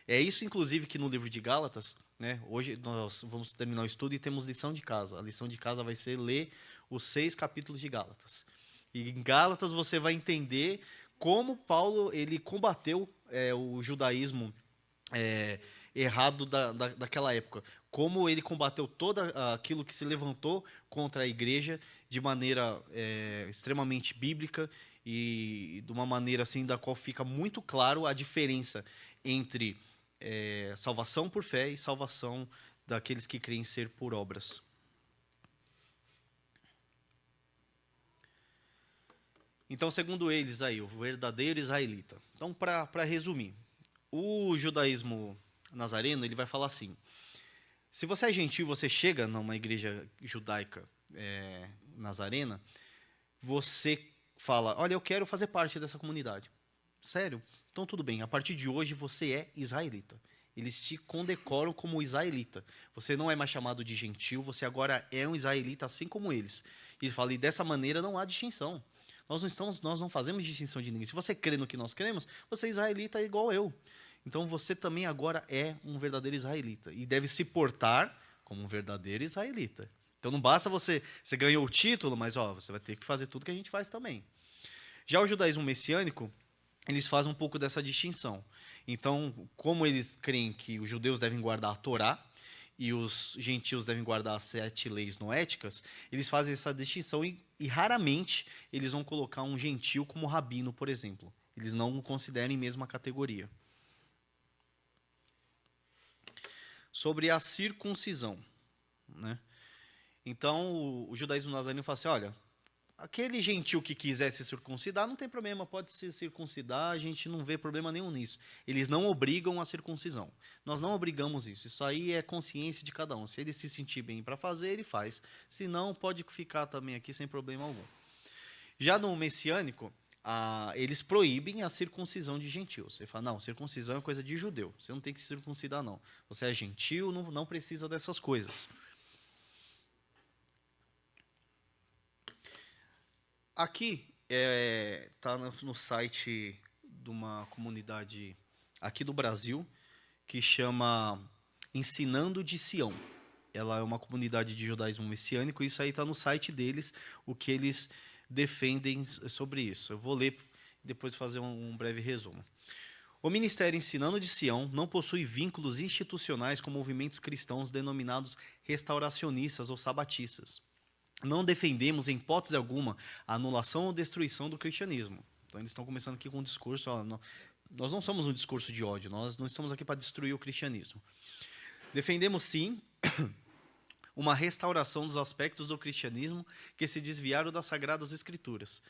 É isso, inclusive, que no livro de Gálatas, né, hoje nós vamos terminar o estudo e temos lição de casa. A lição de casa vai ser ler os 6 capítulos de Gálatas. E em Gálatas você vai entender como Paulo ele combateu o judaísmo errado daquela época. Como ele combateu todo aquilo que se levantou contra a igreja de maneira extremamente bíblica e de uma maneira assim da qual fica muito claro a diferença entre salvação por fé e salvação daqueles que creem ser por obras. Então, segundo eles aí, o verdadeiro israelita. Então, para resumir, o judaísmo nazareno, ele vai falar assim: se você é gentil, você chega numa igreja judaica nazarena, você fala, olha, eu quero fazer parte dessa comunidade. Sério? Então tudo bem, a partir de hoje você é israelita. Eles te condecoram como israelita. Você não é mais chamado de gentil, você agora é um israelita assim como eles. E ele fala, e dessa maneira não há distinção. Nós não fazemos distinção de ninguém. Se você crê no que nós cremos, você é israelita igual eu. Então você também agora é um verdadeiro israelita. E deve se portar como um verdadeiro israelita. Então não basta você ganhou o título, mas você vai ter que fazer tudo que a gente faz também. Já o judaísmo messiânico, eles fazem um pouco dessa distinção. Então, como eles creem que os judeus devem guardar a Torá e os gentios devem guardar as 7 leis noéticas, eles fazem essa distinção e raramente eles vão colocar um gentio como rabino, por exemplo. Eles não o consideram em mesma categoria. Sobre a circuncisão, né? Então, o judaísmo nazareno fala assim, olha, aquele gentil que quiser se circuncidar, não tem problema, pode se circuncidar, a gente não vê problema nenhum nisso. Eles não obrigam a circuncisão. Nós não obrigamos isso. Isso aí é consciência de cada um. Se ele se sentir bem para fazer, ele faz. Se não, pode ficar também aqui sem problema algum. Já no messiânico, eles proíbem a circuncisão de gentios. Você fala, não, circuncisão é coisa de judeu. Você não tem que se circuncidar, não. Você é gentil, não precisa dessas coisas. Aqui está no site de uma comunidade aqui do Brasil que chama Ensinando de Sião. Ela é uma comunidade de judaísmo messiânico e isso aí está no site deles, o que eles defendem sobre isso. Eu vou ler e depois fazer um breve resumo. O Ministério Ensinando de Sião não possui vínculos institucionais com movimentos cristãos denominados restauracionistas ou sabatistas. Não defendemos, em hipótese alguma, a anulação ou destruição do cristianismo. Então, eles estão começando aqui com um discurso, nós não somos um discurso de ódio, nós não estamos aqui para destruir o cristianismo. Defendemos, sim, uma restauração dos aspectos do cristianismo que se desviaram das Sagradas Escrituras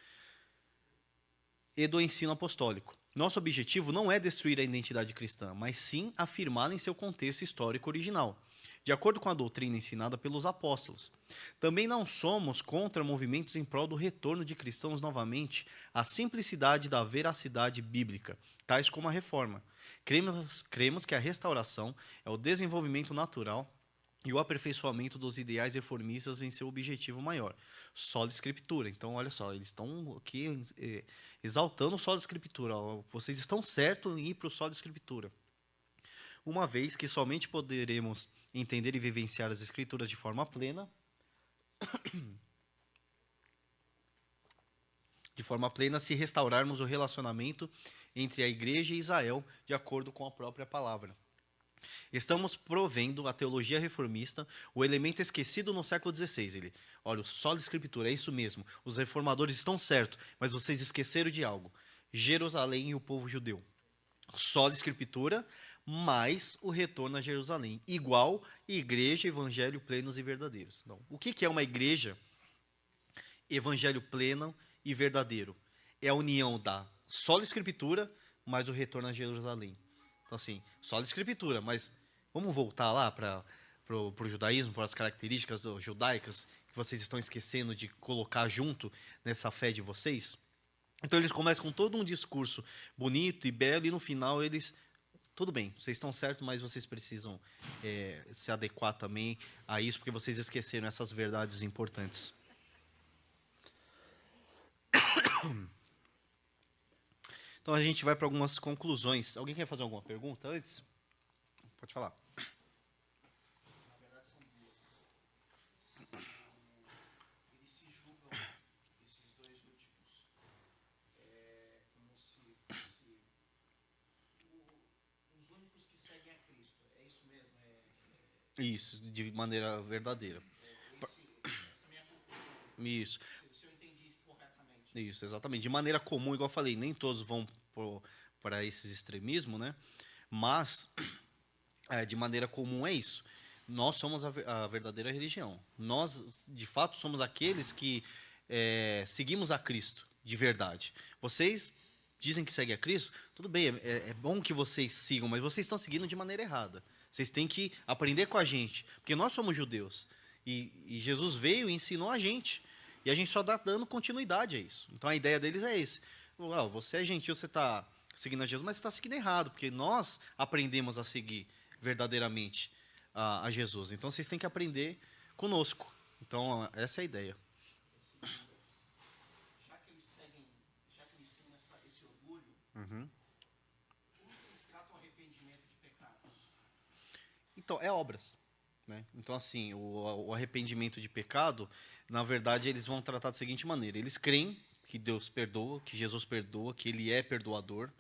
e do ensino apostólico. Nosso objetivo não é destruir a identidade cristã, mas sim afirmá-la em seu contexto histórico original, de acordo com a doutrina ensinada pelos apóstolos. Também não somos contra movimentos em prol do retorno de cristãos novamente à simplicidade da veracidade bíblica, tais como a reforma. Cremos que a restauração é o desenvolvimento natural e o aperfeiçoamento dos ideais reformistas em seu objetivo maior, sóla escritura. Então, olha só, eles estão aqui exaltando o sóla escritura. Vocês estão certos em ir para o sóla escritura. Uma vez que somente poderemos entender e vivenciar as escrituras de forma plena, se restaurarmos o relacionamento entre a igreja e Israel, de acordo com a própria palavra. Estamos provendo a teologia reformista, o elemento esquecido no século XVI. Ele, olha, o solo escritura, é isso mesmo. Os reformadores estão certos, mas vocês esqueceram de algo. Jerusalém e o povo judeu. Solo escritura, mais o retorno a Jerusalém. Igual igreja, evangelho plenos e verdadeiros. Então, o que é uma igreja, evangelho pleno e verdadeiro? É a união da solo escritura, mais o retorno a Jerusalém. Então, assim, solo escritura, mas vamos voltar lá para o judaísmo, para as características judaicas que vocês estão esquecendo de colocar junto nessa fé de vocês? Então eles começam com todo um discurso bonito e belo e no final eles... Tudo bem, vocês estão certos, mas vocês precisam se adequar também a isso, porque vocês esqueceram essas verdades importantes. Então a gente vai para algumas conclusões. Alguém quer fazer alguma pergunta antes? Pode falar. Na verdade, são duas. Eles se julgam, esses dois últimos, como se fosse os únicos que seguem a Cristo. É isso mesmo? Isso, de maneira verdadeira. Essa é a minha conclusão. Isso. Se eu entendi isso corretamente. Isso, exatamente. De maneira comum, igual eu falei, nem todos vão para esses extremismos, né? Mas, de maneira comum é isso. Nós somos a verdadeira religião. Nós, de fato, somos aqueles que seguimos a Cristo, de verdade. Vocês dizem que seguem a Cristo, tudo bem, é bom que vocês sigam, mas vocês estão seguindo de maneira errada. Vocês têm que aprender com a gente, porque nós somos judeus. E Jesus veio e ensinou a gente. E a gente só está dando continuidade a isso. Então a ideia deles é esse. Você é gentil, você está seguindo a Jesus, mas você está seguindo errado, porque nós aprendemos a seguir verdadeiramente a Jesus. Então vocês têm que aprender conosco. Então essa é a ideia. Já que eles têm esse orgulho, Uhum. como que eles tratam o arrependimento de pecados? Então, é obras. Né? Então, assim, o arrependimento de pecado, na verdade, eles vão tratar da seguinte maneira. Eles creem que Deus perdoa, que Jesus perdoa, que Ele é perdoador,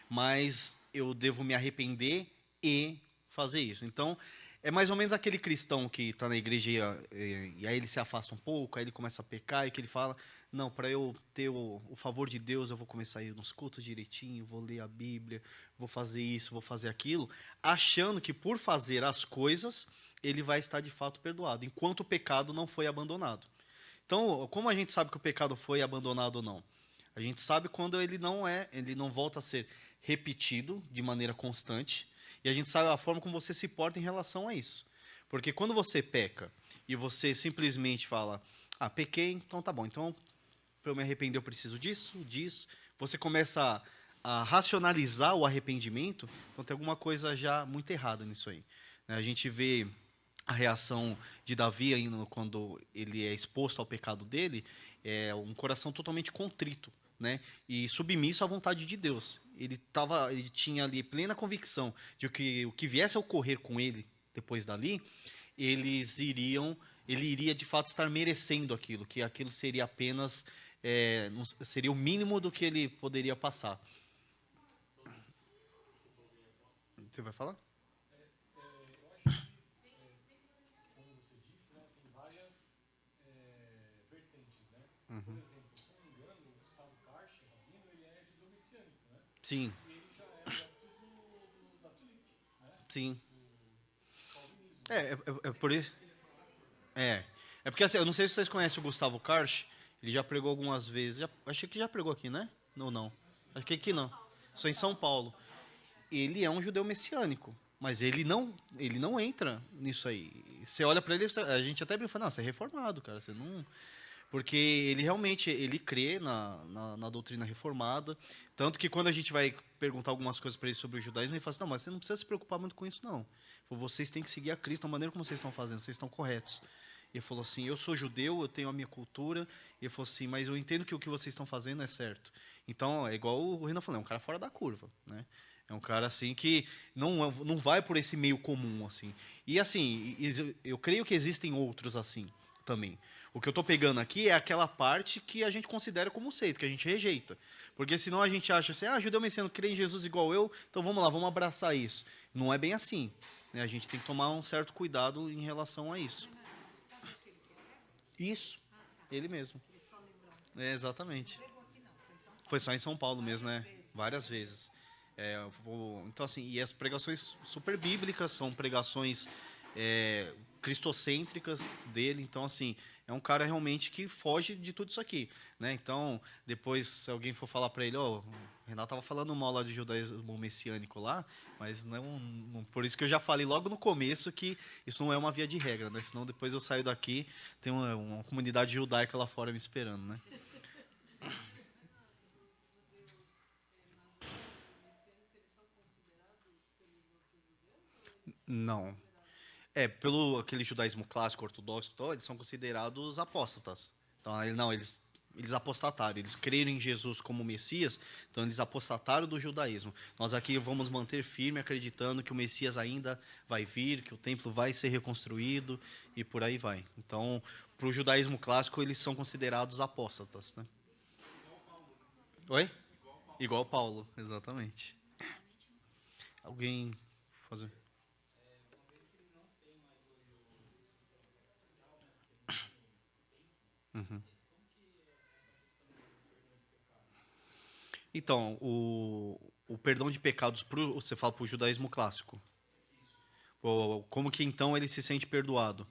mas eu devo me arrepender e fazer isso. Então, é mais ou menos aquele cristão que está na igreja e aí ele se afasta um pouco, aí ele começa a pecar e que ele fala, não, para eu ter o favor de Deus, eu vou começar a ir nos cultos direitinho, vou ler a Bíblia, vou fazer isso, vou fazer aquilo, achando que por fazer as coisas ele vai estar de fato perdoado, enquanto o pecado não foi abandonado. Então, como a gente sabe que o pecado foi abandonado ou não? A gente sabe quando ele não volta a ser repetido de maneira constante, e a gente sabe a forma como você se porta em relação a isso. Porque quando você peca e você simplesmente fala, pequei, então tá bom, então para eu me arrepender eu preciso disso, você começa a racionalizar o arrependimento, então tem alguma coisa já muito errada nisso aí. A gente vê a reação de Davi ainda quando ele é exposto ao pecado dele, é um coração totalmente contrito, né? E submisso à vontade de Deus. Ele tinha ali plena convicção de que o que viesse a ocorrer com ele depois dali, ele iria de fato estar merecendo aquilo, que aquilo seria apenas seria o mínimo do que ele poderia passar. Você vai falar? Eu acho que, como você disse, né, tem várias vertentes, né? Por exemplo, se não me engano, o Gustavo Karch, rabino, ele é judeu messiânico, né? Sim, E ele já é adepto da Tulip, né? sim. Do calvinismo. É por isso. É porque assim, eu não sei se vocês conhecem o Gustavo Karch, ele já pregou algumas vezes. Achei que já pregou aqui, né? Não. Acho que aqui não. Só em São Paulo. Ele é um judeu messiânico, mas ele não entra nisso aí. Você olha para ele, a gente até fala, não, você é reformado, cara, você não... Porque ele realmente, ele crê na doutrina reformada, tanto que quando a gente vai perguntar algumas coisas para ele sobre o judaísmo, ele fala assim, não, mas você não precisa se preocupar muito com isso, não. Vocês têm que seguir a Cristo da maneira como vocês estão fazendo, vocês estão corretos. Ele falou assim, eu sou judeu, eu tenho a minha cultura. Ele falou assim, mas eu entendo que o que vocês estão fazendo é certo. Então, é igual o Renan falou, é um cara fora da curva, né? É um cara assim que não vai por esse meio comum, assim. E assim, eu creio que existem outros assim também. O que eu estou pegando aqui é aquela parte que a gente considera como seita, que a gente rejeita. Porque senão a gente acha assim, judeu messiânico crê em Jesus igual eu, então vamos lá, vamos abraçar isso. Não é bem assim. né? A gente tem que tomar um certo cuidado em relação a isso. Isso, ele mesmo. É, exatamente. Foi só em São Paulo mesmo, né? Várias vezes. Então, assim, e as pregações super bíblicas, são pregações cristocêntricas dele. Então, assim, é um cara realmente que foge de tudo isso aqui, né? Então, depois, se alguém for falar para ele, ó, o Renato tava falando mal lá de judaísmo messiânico lá, mas por isso que eu já falei logo no começo que isso não é uma via de regra, né? Senão depois eu saio daqui, tem uma comunidade judaica lá fora me esperando, né? Não. Pelo aquele judaísmo clássico ortodoxo, então, eles são considerados apóstatas. Então, eles apostataram, eles creram em Jesus como Messias, então eles apostataram do judaísmo. Nós aqui vamos manter firme acreditando que o Messias ainda vai vir, que o templo vai ser reconstruído e por aí vai. Então, para o judaísmo clássico, eles são considerados apóstatas, né? Oi? Igual Paulo, exatamente. Alguém fazer? Uhum. Então, o perdão de pecados, você fala para o judaísmo clássico. Como que então ele se sente perdoado?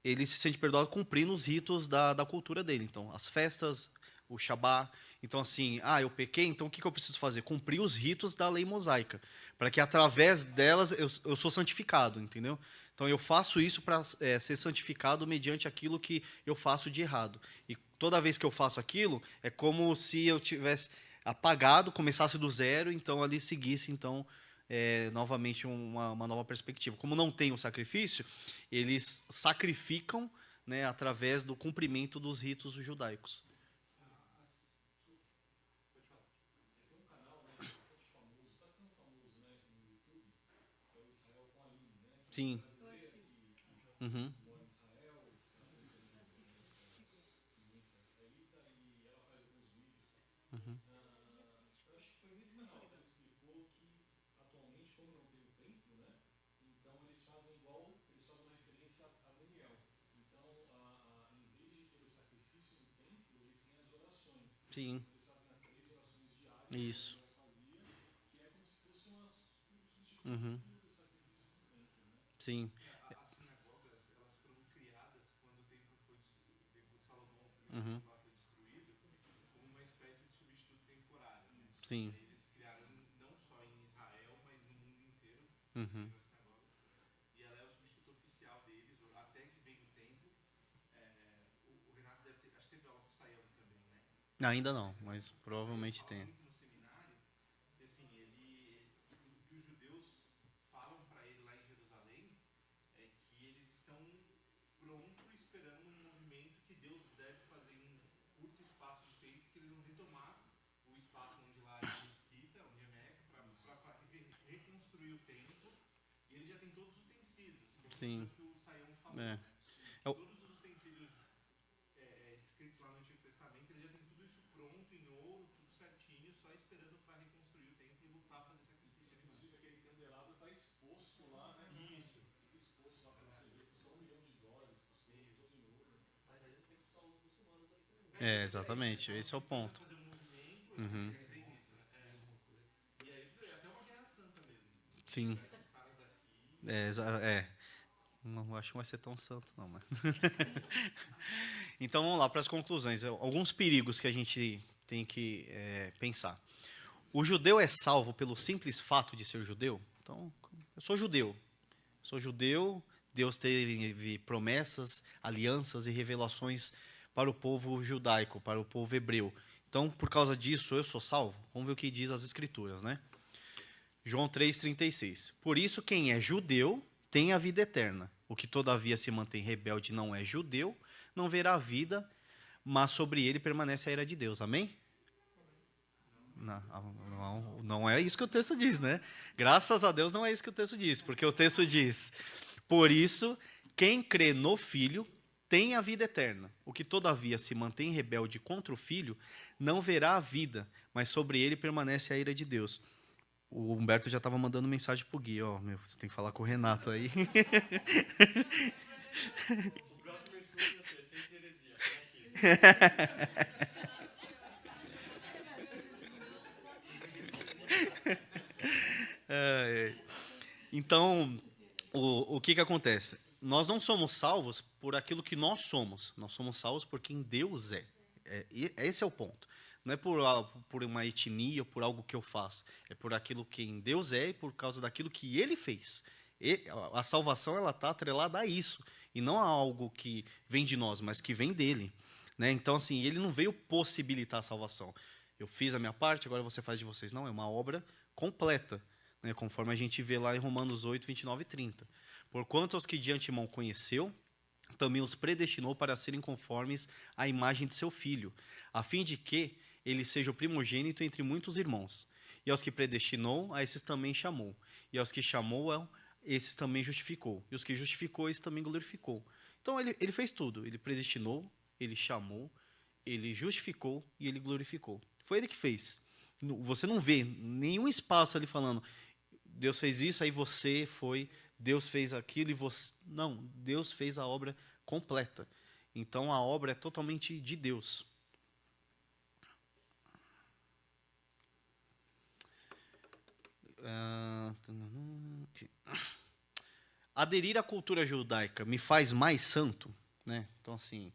Ele se sente perdoado cumprindo os ritos da cultura dele. Então, as festas, o Shabá. Então, assim, eu pequei, então o que eu preciso fazer? Cumprir os ritos da lei mosaica. Para que através delas eu sou santificado, entendeu? Então, eu faço isso para ser santificado mediante aquilo que eu faço de errado. E toda vez que eu faço aquilo, é como se eu tivesse apagado, começasse do zero, então ali seguisse, então, novamente uma nova perspectiva. Como não tem o sacrifício, eles sacrificam, né, através do cumprimento dos ritos judaicos. Sim. Uhum. Uhum. Eu acho que foi nesse canal que ela explicou que atualmente, como não tem o templo, né? Então eles fazem igual, eles fazem uma referência a Daniel. Então, em vez de ter o sacrifício no templo, eles têm as orações. Sim. Eles fazem as 3 orações diárias que Isso. Daniel fazia, que é como se fosse um substituto Uhum. dos sacrifícios no templo, né? Sim. As sinagogas, elas foram criadas quando o templo foi o templo de Salomão, o primeiro Uhum. templo lá foi destruído, como uma espécie de substituto temporário, né? Sim. Eles criaram não só em Israel, mas no mundo inteiro, Uhum. as sinagogas. E ela é o substituto oficial deles, até que vem do templo. O Renato deve ter, acho que teve aula com o Sayão também, né? Ainda não, mas provavelmente Fala tem. muito no seminário que assim, o que os judeus falam para ele lá em Jerusalém é que eles estão prontos esperando um movimento que Deus deve fazer em um curto espaço de tempo, que eles vão retomar o espaço onde lá é a mesquita, onde é Meca, para reconstruir o templo. E ele já tem todos os utensílios, assim, Sim. que o Sayão falou, É. né? É o- Todos os utensílios descritos lá no Antigo Testamento, ele já tem tudo isso pronto, em ouro, tudo certinho, só esperando para reconstruir o templo e voltar a fazer sacrifício. Inclusive aquele candelabro está exposto lá, né? Isso. Fica exposto lá para você ver, custou $1 milhão, custou todo em ouro. Mas aí você tem que usar os muçulmanos ali também. Exatamente, esse é o ponto. Fazer um movimento, Uhum. tem isso, né? E aí até uma guerra santa mesmo. Sim. Esses caras daqui. Não acho que vai ser tão santo, não. Mas... Então vamos lá para as conclusões. Alguns perigos que a gente tem que pensar. O judeu é salvo pelo simples fato de ser judeu? Então, eu sou judeu. Sou judeu, Deus teve promessas, alianças e revelações para o povo judaico, para o povo hebreu. Então, por causa disso, eu sou salvo? Vamos ver o que diz as Escrituras, né? João 3,36. Por isso, quem é judeu tem a vida eterna. O que todavia se mantém rebelde não é judeu, não verá a vida, mas sobre ele permanece a ira de Deus. Amém? Não é isso que o texto diz, né? Graças a Deus não é isso que o texto diz, porque o texto diz: por isso, quem crê no Filho tem a vida eterna. O que todavia se mantém rebelde contra o Filho não verá a vida, mas sobre ele permanece a ira de Deus. O Humberto já estava mandando mensagem pro Gui, ó, meu, você tem que falar com o Renato aí. O próximo estudo ia ser Santa Heresia. Aqui. Então, o que acontece? Nós não somos salvos por aquilo que nós somos salvos por quem Deus é. Esse é o ponto. Não é por uma etnia, por algo que eu faço. É por aquilo que Deus é e por causa daquilo que Ele fez. A salvação ela está atrelada a isso. E não a algo que vem de nós, mas que vem dele. Né? Então, assim, Ele não veio possibilitar a salvação. Eu fiz a minha parte, agora você faz de vocês. Não, é uma obra completa. Né? Conforme a gente vê lá em Romanos 8, 29 e 30. Porquanto aos que de antemão conheceu, também os predestinou para serem conformes à imagem de seu Filho, a fim de que ele seja o primogênito entre muitos irmãos. E aos que predestinou, a esses também chamou. E aos que chamou, esses também justificou. E os que justificou, esses também glorificou. Então, ele fez tudo. Ele predestinou, ele chamou, ele justificou e ele glorificou. Foi ele que fez. Você não vê nenhum espaço ali falando, Deus fez isso, aí você foi, Deus fez aquilo e você... Não, Deus fez a obra completa. Então, a obra é totalmente de Deus. Aderir à cultura judaica me faz mais santo, né? Então, assim,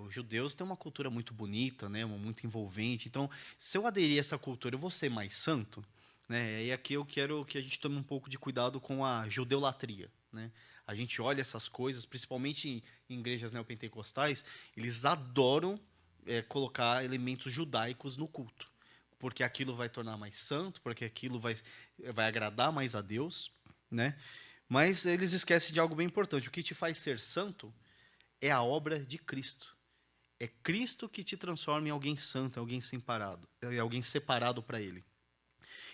os judeus têm uma cultura muito bonita, né? Muito envolvente. Então, se eu aderir a essa cultura, eu vou ser mais santo, né? E aqui eu quero que a gente tome um pouco de cuidado com a judeulatria, né? A gente olha essas coisas, principalmente em igrejas neopentecostais, eles adoram colocar elementos judaicos no culto, porque aquilo vai tornar mais santo, porque aquilo vai agradar mais a Deus, né? Mas eles esquecem de algo bem importante. O que te faz ser santo é a obra de Cristo. É Cristo que te transforma em alguém santo, alguém separado, alguém separado para Ele.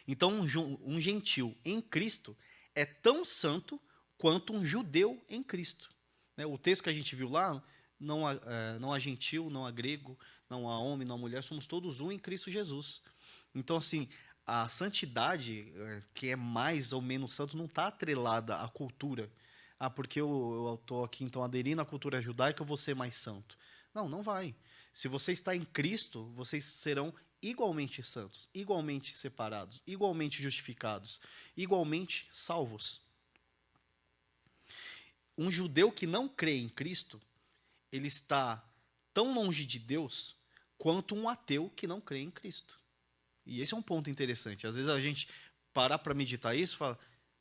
Então, um gentil em Cristo é tão santo quanto um judeu em Cristo. O texto que a gente viu lá, não há gentil, não há grego, não há homem, não há mulher, somos todos um em Cristo Jesus. Então, assim, a santidade, que é mais ou menos santo, não está atrelada à cultura. Porque eu estou aqui, então, aderindo à cultura judaica, eu vou ser mais santo. Não, não vai. Se você está em Cristo, vocês serão igualmente santos, igualmente separados, igualmente justificados, igualmente salvos. Um judeu que não crê em Cristo, ele está tão longe de Deus quanto um ateu que não crê em Cristo. E esse é um ponto interessante. Às vezes a gente parar para meditar isso e fala,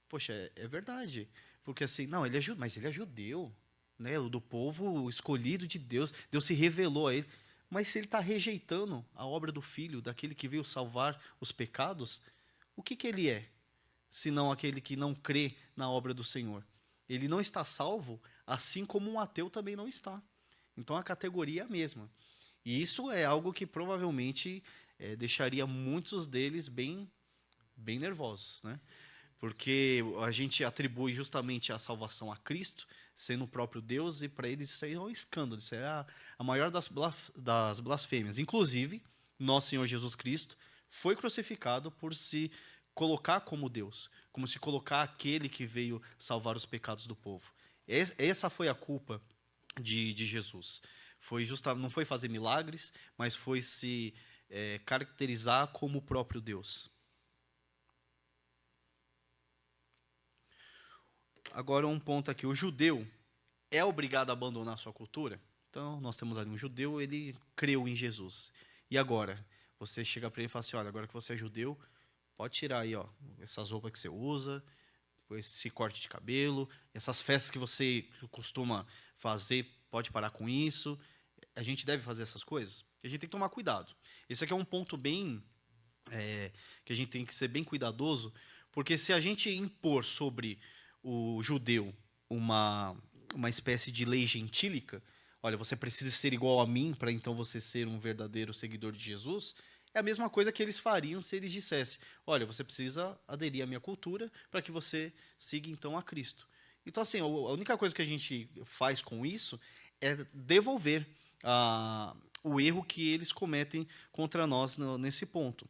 poxa, é verdade. Porque assim, não, mas ele é judeu, né? Do povo escolhido de Deus. Deus se revelou a ele. Mas se ele está rejeitando a obra do Filho, daquele que veio salvar os pecados, o que ele é? Senão aquele que não crê na obra do Senhor. Ele não está salvo, assim como um ateu também não está. Então a categoria é a mesma. E isso é algo que provavelmente deixaria muitos deles bem nervosos, né? Porque a gente atribui justamente a salvação a Cristo, sendo o próprio Deus, e para eles isso aí é um escândalo, isso é a maior das blasfêmias. Inclusive, nosso Senhor Jesus Cristo foi crucificado por se colocar como Deus, como se colocar aquele que veio salvar os pecados do povo. Essa foi a culpa de Jesus. Não foi fazer milagres, mas foi se caracterizar como o próprio Deus. Agora um ponto aqui, o judeu é obrigado a abandonar sua cultura? Então, nós temos ali um judeu, ele creu em Jesus. E agora? Você chega para ele e fala assim, olha, agora que você é judeu, pode tirar aí, ó, essas roupas que você usa, esse corte de cabelo, essas festas que você costuma fazer, pode parar com isso. A gente deve fazer essas coisas? A gente tem que tomar cuidado. Esse aqui é um ponto bem... que a gente tem que ser bem cuidadoso, porque se a gente impor sobre o judeu uma espécie de lei gentílica, olha, você precisa ser igual a mim para então você ser um verdadeiro seguidor de Jesus, é a mesma coisa que eles fariam se eles dissessem, olha, você precisa aderir à minha cultura para que você siga então a Cristo. Então, assim, a única coisa que a gente faz com isso é devolver o erro que eles cometem contra nós nesse ponto.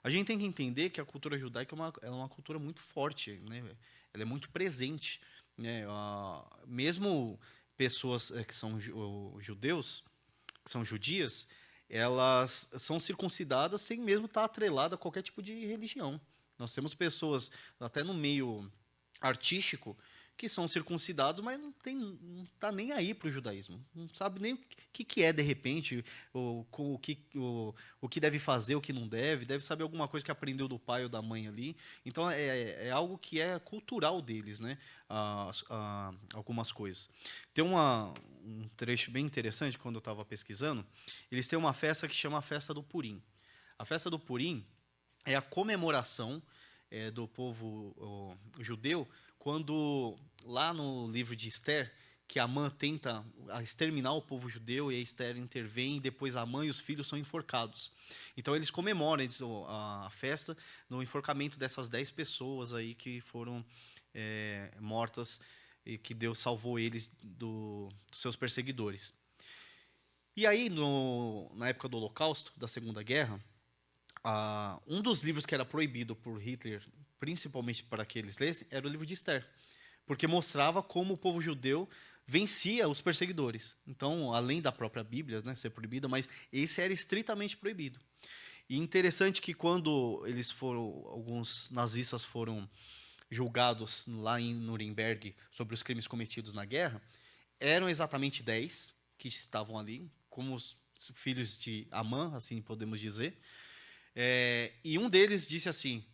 A gente tem que entender que a cultura judaica ela é uma cultura muito forte, né? Ela é muito presente, né? Mesmo pessoas que são judeus, que são judias, elas são circuncidadas sem mesmo estar atrelada a qualquer tipo de religião. Nós temos pessoas, até no meio artístico, que são circuncidados, mas não tá nem aí para o judaísmo. Não sabe nem o que é, de repente, o que deve fazer, o que não deve saber alguma coisa que aprendeu do pai ou da mãe ali. Então, é algo que é cultural deles, né? Algumas coisas. Tem um trecho bem interessante, quando eu estava pesquisando, eles têm uma festa que chama a Festa do Purim. A Festa do Purim é a comemoração do povo judeu, quando lá no livro de Esther, que Amã tenta exterminar o povo judeu e a Esther intervém, e depois Amã e os filhos são enforcados. Então eles comemoram a festa no enforcamento dessas 10 pessoas aí que foram mortas e que Deus salvou eles dos seus perseguidores. E aí, na época do Holocausto, da Segunda Guerra, um dos livros que era proibido por Hitler, principalmente para que eles lessem, era o livro de Esther, porque mostrava como o povo judeu vencia os perseguidores. Então, além da própria Bíblia, né, ser proibida, mas esse era estritamente proibido. E interessante que quando alguns nazistas foram julgados lá em Nuremberg sobre os crimes cometidos na guerra, eram exatamente 10 que estavam ali, como os filhos de Amã, assim podemos dizer. E um deles disse assim: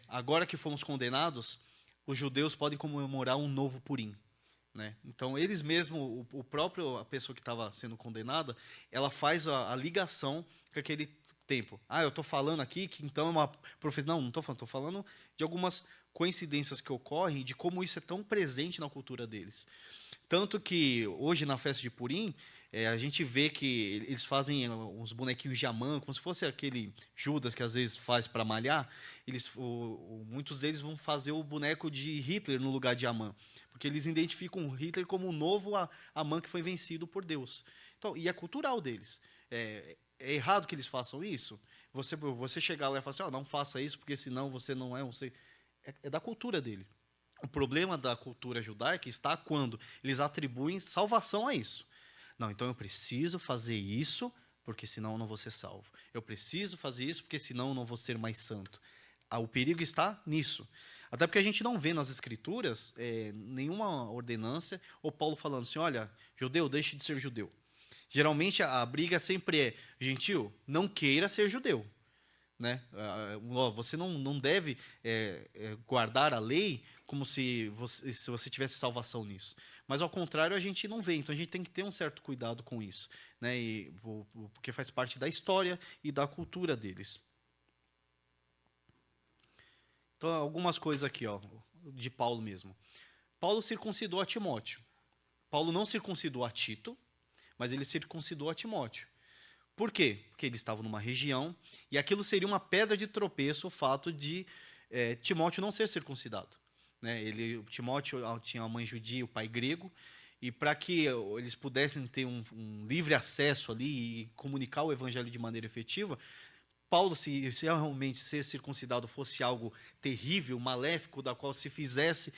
agora que fomos condenados, os judeus podem comemorar um novo Purim. Né? Então, eles mesmos, a pessoa que estava sendo condenada, ela faz a ligação com aquele tempo. Eu estou falando aqui que então é uma profecia. Não estou falando, estou falando de algumas coincidências que ocorrem, de como isso é tão presente na cultura deles. Tanto que hoje, na festa de Purim, a gente vê que eles fazem uns bonequinhos de Amã, como se fosse aquele Judas que às vezes faz para malhar. Muitos deles vão fazer o boneco de Hitler no lugar de Amã, porque eles identificam Hitler como o novo Amã que foi vencido por Deus. Então, e é cultural deles. É errado que eles façam isso? Você chegar lá e falar assim: não faça isso, porque senão você não é... É da cultura dele. O problema da cultura judaica está quando eles atribuem salvação a isso. Não, então eu preciso fazer isso, porque senão eu não vou ser salvo. Eu preciso fazer isso, porque senão eu não vou ser mais santo. O perigo está nisso. Até porque a gente não vê nas Escrituras nenhuma ordenância, ou Paulo falando assim: olha, judeu, deixe de ser judeu. Geralmente a briga sempre é: gentil, não queira ser judeu. Né? Você não deve guardar a lei como se você tivesse salvação nisso. Mas, ao contrário, a gente não vê. Então, a gente tem que ter um certo cuidado com isso. Né? Porque faz parte da história e da cultura deles. Então, algumas coisas aqui, de Paulo mesmo. Paulo circuncidou a Timóteo. Paulo não circuncidou a Tito, mas ele circuncidou a Timóteo. Por quê? Porque eles estavam numa região, e aquilo seria uma pedra de tropeço, o fato de Timóteo não ser circuncidado. Né? Timóteo tinha uma mãe judia e o pai grego, e para que eles pudessem ter um livre acesso ali e comunicar o evangelho de maneira efetiva, Paulo, se realmente ser circuncidado fosse algo terrível, maléfico, da qual se fizesse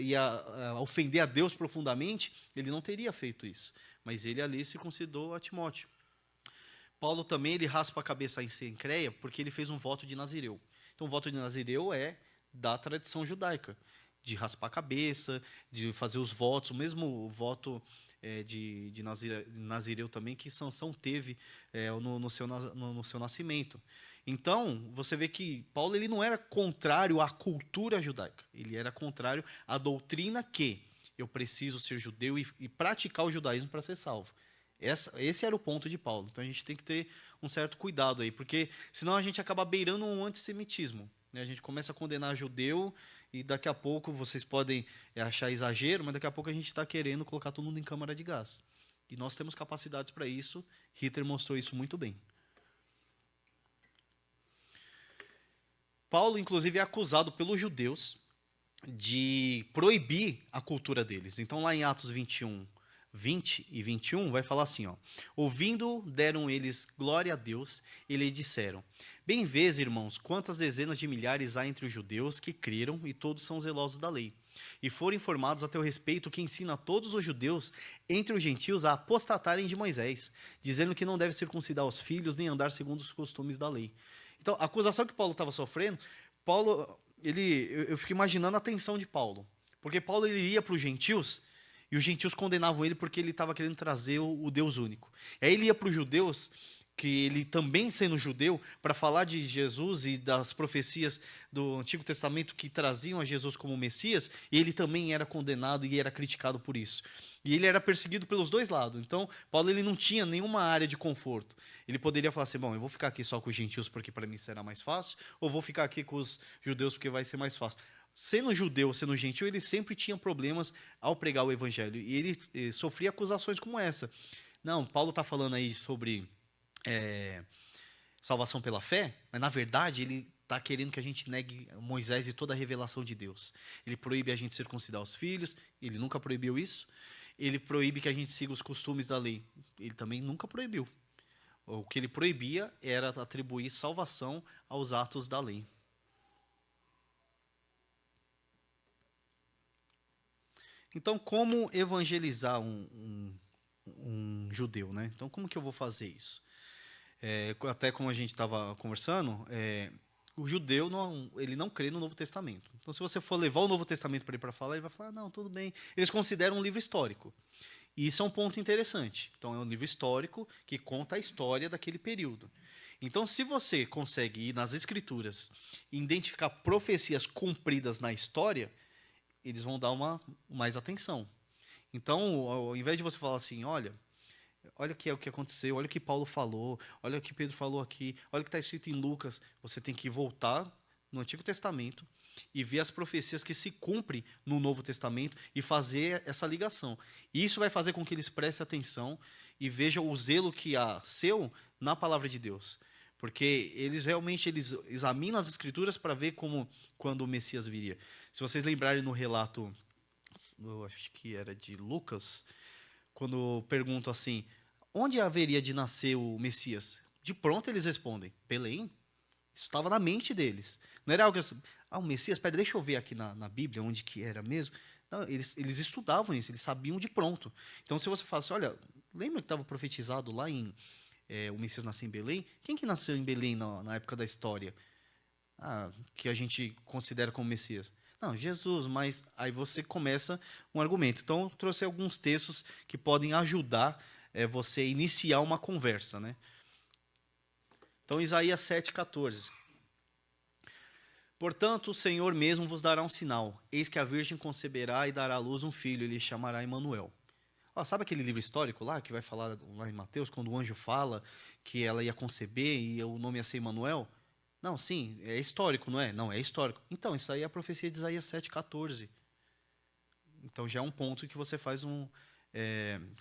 ia ofender a Deus profundamente, ele não teria feito isso. Mas ele ali circuncidou a Timóteo. Paulo também ele raspa a cabeça em Cencreia porque ele fez um voto de Nazireu. Então, o voto de Nazireu é da tradição judaica, de raspar a cabeça, de fazer os votos, o mesmo voto de Nazireu também que Sansão teve no seu nascimento. Então, você vê que Paulo ele não era contrário à cultura judaica, ele era contrário à doutrina que eu preciso ser judeu e praticar o judaísmo para ser salvo. Esse era o ponto de Paulo. Então a gente tem que ter um certo cuidado aí, porque senão a gente acaba beirando um antissemitismo. Né? A gente começa a condenar judeu e daqui a pouco vocês podem achar exagero, mas daqui a pouco a gente está querendo colocar todo mundo em câmara de gás. E nós temos capacidades para isso. Hitler mostrou isso muito bem. Paulo, inclusive, é acusado pelos judeus de proibir a cultura deles. Então, lá em Atos 21, 20 e 21, vai falar assim, ó. Ouvindo, deram eles glória a Deus e lhe disseram: Bem vês, irmãos, quantas dezenas de milhares há entre os judeus que creram e todos são zelosos da lei. E foram informados a teu respeito que ensina a todos os judeus entre os gentios a apostatarem de Moisés, dizendo que não deve circuncidar os filhos nem andar segundo os costumes da lei. Então, a acusação que Paulo estava sofrendo, eu fico imaginando a tensão de Paulo. Porque Paulo ele ia para os gentios e os gentios condenavam ele porque ele estava querendo trazer o Deus único. Aí ele ia para os judeus, que ele também sendo judeu, para falar de Jesus e das profecias do Antigo Testamento que traziam a Jesus como Messias, e ele também era condenado e era criticado por isso. E ele era perseguido pelos dois lados. Então, Paulo ele não tinha nenhuma área de conforto. Ele poderia falar assim, bom, eu vou ficar aqui só com os gentios porque para mim será mais fácil, ou vou ficar aqui com os judeus porque vai ser mais fácil. Sendo judeu, sendo gentil, ele sempre tinha problemas ao pregar o evangelho. E ele sofria acusações como essa. Não, Paulo está falando aí sobre salvação pela fé, mas na verdade ele está querendo que a gente negue Moisés e toda a revelação de Deus. Ele proíbe a gente circuncidar os filhos, ele nunca proibiu isso. Ele proíbe que a gente siga os costumes da lei, ele também nunca proibiu. O que ele proibia era atribuir salvação aos atos da lei. Então, como evangelizar um judeu, né? Então, como que eu vou fazer isso? Até como a gente estava conversando, o judeu ele não crê no Novo Testamento. Então, se você for levar o Novo Testamento para ele para falar, ele vai falar, não, tudo bem. Eles consideram um livro histórico. E isso é um ponto interessante. Então, é um livro histórico que conta a história daquele período. Então, se você consegue ir nas Escrituras e identificar profecias cumpridas na história, eles vão dar mais atenção. Então, ao invés de você falar assim, olha o que aconteceu, olha o que Paulo falou, olha o que Pedro falou aqui, olha o que está escrito em Lucas, você tem que voltar no Antigo Testamento e ver as profecias que se cumprem no Novo Testamento e fazer essa ligação. E isso vai fazer com que eles prestem atenção e vejam o zelo que há seu na palavra de Deus. Porque eles realmente examinam as Escrituras para ver quando o Messias viria. Se vocês lembrarem no relato, eu acho que era de Lucas, quando perguntam assim, onde haveria de nascer o Messias? De pronto eles respondem, Belém. Isso estava na mente deles. Não era algo assim, o Messias, espera, deixa eu ver aqui na Bíblia onde que era mesmo. Não, eles estudavam isso, eles sabiam de pronto. Então, se você fala assim, olha, lembra que estava profetizado lá o Messias nasceu em Belém? Quem que nasceu em Belém na época da história? Que a gente considera como Messias. Não, Jesus, mas aí você começa um argumento. Então, eu trouxe alguns textos que podem ajudar você a iniciar uma conversa, né? Então, Isaías 7,14. Portanto, o Senhor mesmo vos dará um sinal. Eis que a Virgem conceberá e dará à luz um filho, e ele chamará Emanuel. Sabe aquele livro histórico lá, que vai falar lá em Mateus, quando o anjo fala que ela ia conceber e o nome ia ser Emanuel? Não, sim, é histórico, não é? Não, é histórico. Então, isso aí é a profecia de Isaías 7,14. Então, já é um ponto que você faz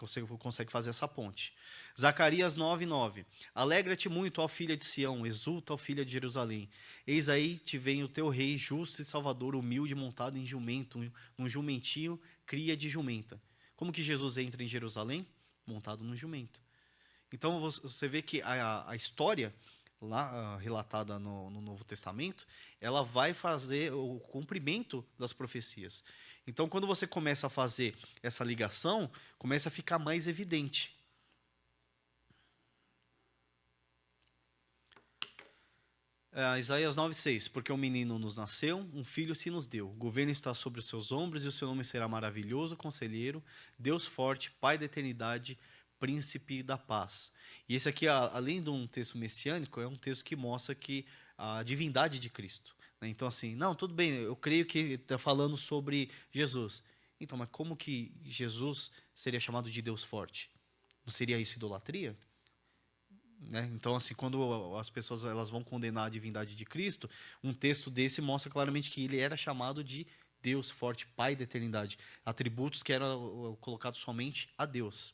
você consegue fazer essa ponte. Zacarias 9:9. Alegra-te muito, ó filha de Sião, exulta, ó filha de Jerusalém. Eis aí te vem o teu rei, justo e salvador, humilde, montado em jumento, num jumentinho, cria de jumenta. Como que Jesus entra em Jerusalém? Montado num jumento. Então, você vê que a história lá relatada no Novo Testamento, ela vai fazer o cumprimento das profecias. Então, quando você começa a fazer essa ligação, começa a ficar mais evidente. Isaías 9:6, porque um menino nos nasceu, um filho se nos deu. O governo está sobre os seus ombros e o seu nome será maravilhoso, conselheiro, Deus forte, Pai da eternidade, príncipe da paz. E esse aqui, além de um texto messiânico, é um texto que mostra que a divindade de Cristo. Né? Então, assim, não, tudo bem, eu creio que está falando sobre Jesus. Então, mas como que Jesus seria chamado de Deus forte? Não seria isso idolatria? Né? Então, assim, quando as pessoas elas vão condenar a divindade de Cristo, um texto desse mostra claramente que ele era chamado de Deus forte, Pai da eternidade. Atributos que eram colocados somente a Deus.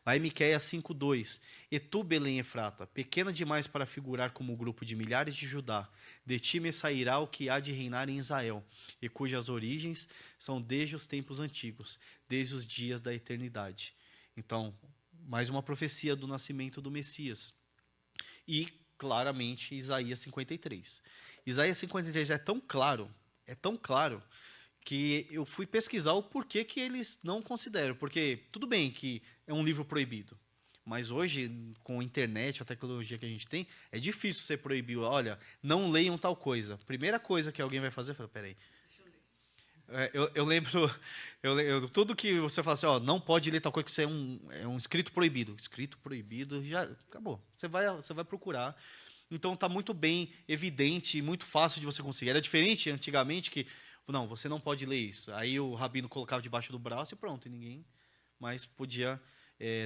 Lá em Miqueias 5:2, E tu, Belém Efrata, pequena demais para figurar como grupo de milhares de Judá, de ti me sairá o que há de reinar em Israel, e cujas origens são desde os tempos antigos, desde os dias da eternidade. Então, mais uma profecia do nascimento do Messias. E, claramente, Isaías 53. Isaías 53 é tão claro, que eu fui pesquisar o porquê que eles não consideram. Porque, tudo bem que é um livro proibido, mas hoje, com a internet, a tecnologia que a gente tem, é difícil você proibir. Olha, não leiam tal coisa. Primeira coisa que alguém vai fazer, fala, peraí. Eu lembro, tudo que você fala assim, ó, não pode ler tal coisa, que isso é um escrito proibido. Escrito proibido, já acabou. Você vai procurar. Então está muito bem evidente, muito fácil de você conseguir. Era diferente antigamente que, não, você não pode ler isso. Aí o rabino colocava debaixo do braço e pronto, e ninguém mais podia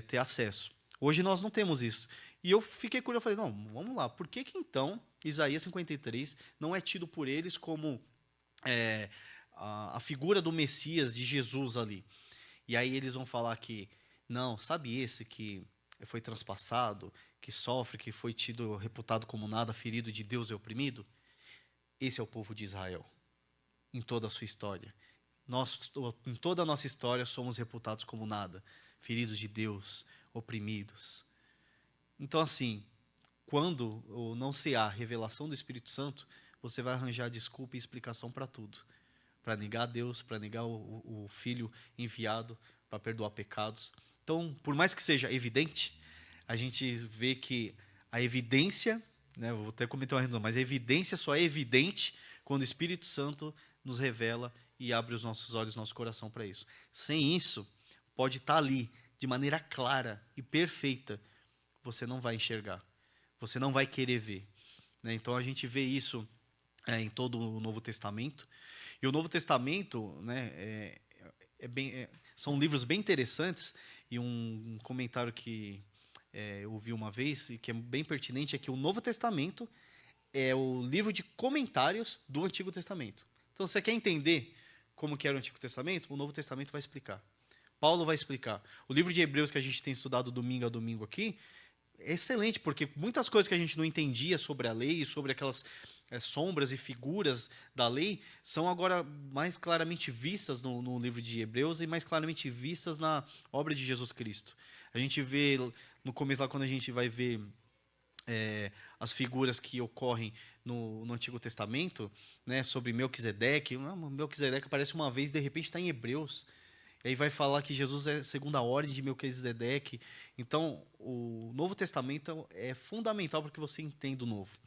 ter acesso. Hoje nós não temos isso. E eu fiquei curioso, falei, não, vamos lá, por que então Isaías 53 não é tido por eles como a figura do Messias, de Jesus ali? E aí eles vão falar que, não, sabe esse que foi transpassado, que sofre, que foi tido, reputado como nada, ferido de Deus e oprimido? Esse é o povo de Israel, em toda a sua história. Nós, em toda a nossa história, somos reputados como nada, feridos de Deus, oprimidos. Então, assim, quando não se há revelação do Espírito Santo, você vai arranjar desculpa e explicação para tudo. Para negar a Deus, para negar o Filho enviado, para perdoar pecados. Então, por mais que seja evidente, a gente vê que a evidência, né, eu vou até comentar uma redundância, mas a evidência só é evidente quando o Espírito Santo nos revela e abre os nossos olhos, nosso coração para isso. Sem isso, pode estar ali, de maneira clara e perfeita, você não vai enxergar, você não vai querer ver. Né? Então a gente vê isso em todo o Novo Testamento. E o Novo Testamento, né, são livros bem interessantes, e um comentário que eu ouvi uma vez, e que é bem pertinente, é que o Novo Testamento é o livro de comentários do Antigo Testamento. Então, se você quer entender como que era o Antigo Testamento, o Novo Testamento vai explicar. Paulo vai explicar. O livro de Hebreus, que a gente tem estudado domingo a domingo aqui, é excelente, porque muitas coisas que a gente não entendia sobre a lei, sobre aquelas sombras e figuras da lei, são agora mais claramente vistas no livro de Hebreus e mais claramente vistas na obra de Jesus Cristo. A gente vê, no começo lá, quando a gente vai ver as figuras que ocorrem no Antigo Testamento, né, sobre Melquisedeque. Melquisedeque aparece uma vez, de repente está em Hebreus. E aí vai falar que Jesus é segundo a ordem de Melquisedeque. Então, o Novo Testamento é fundamental para que você entenda o Novo.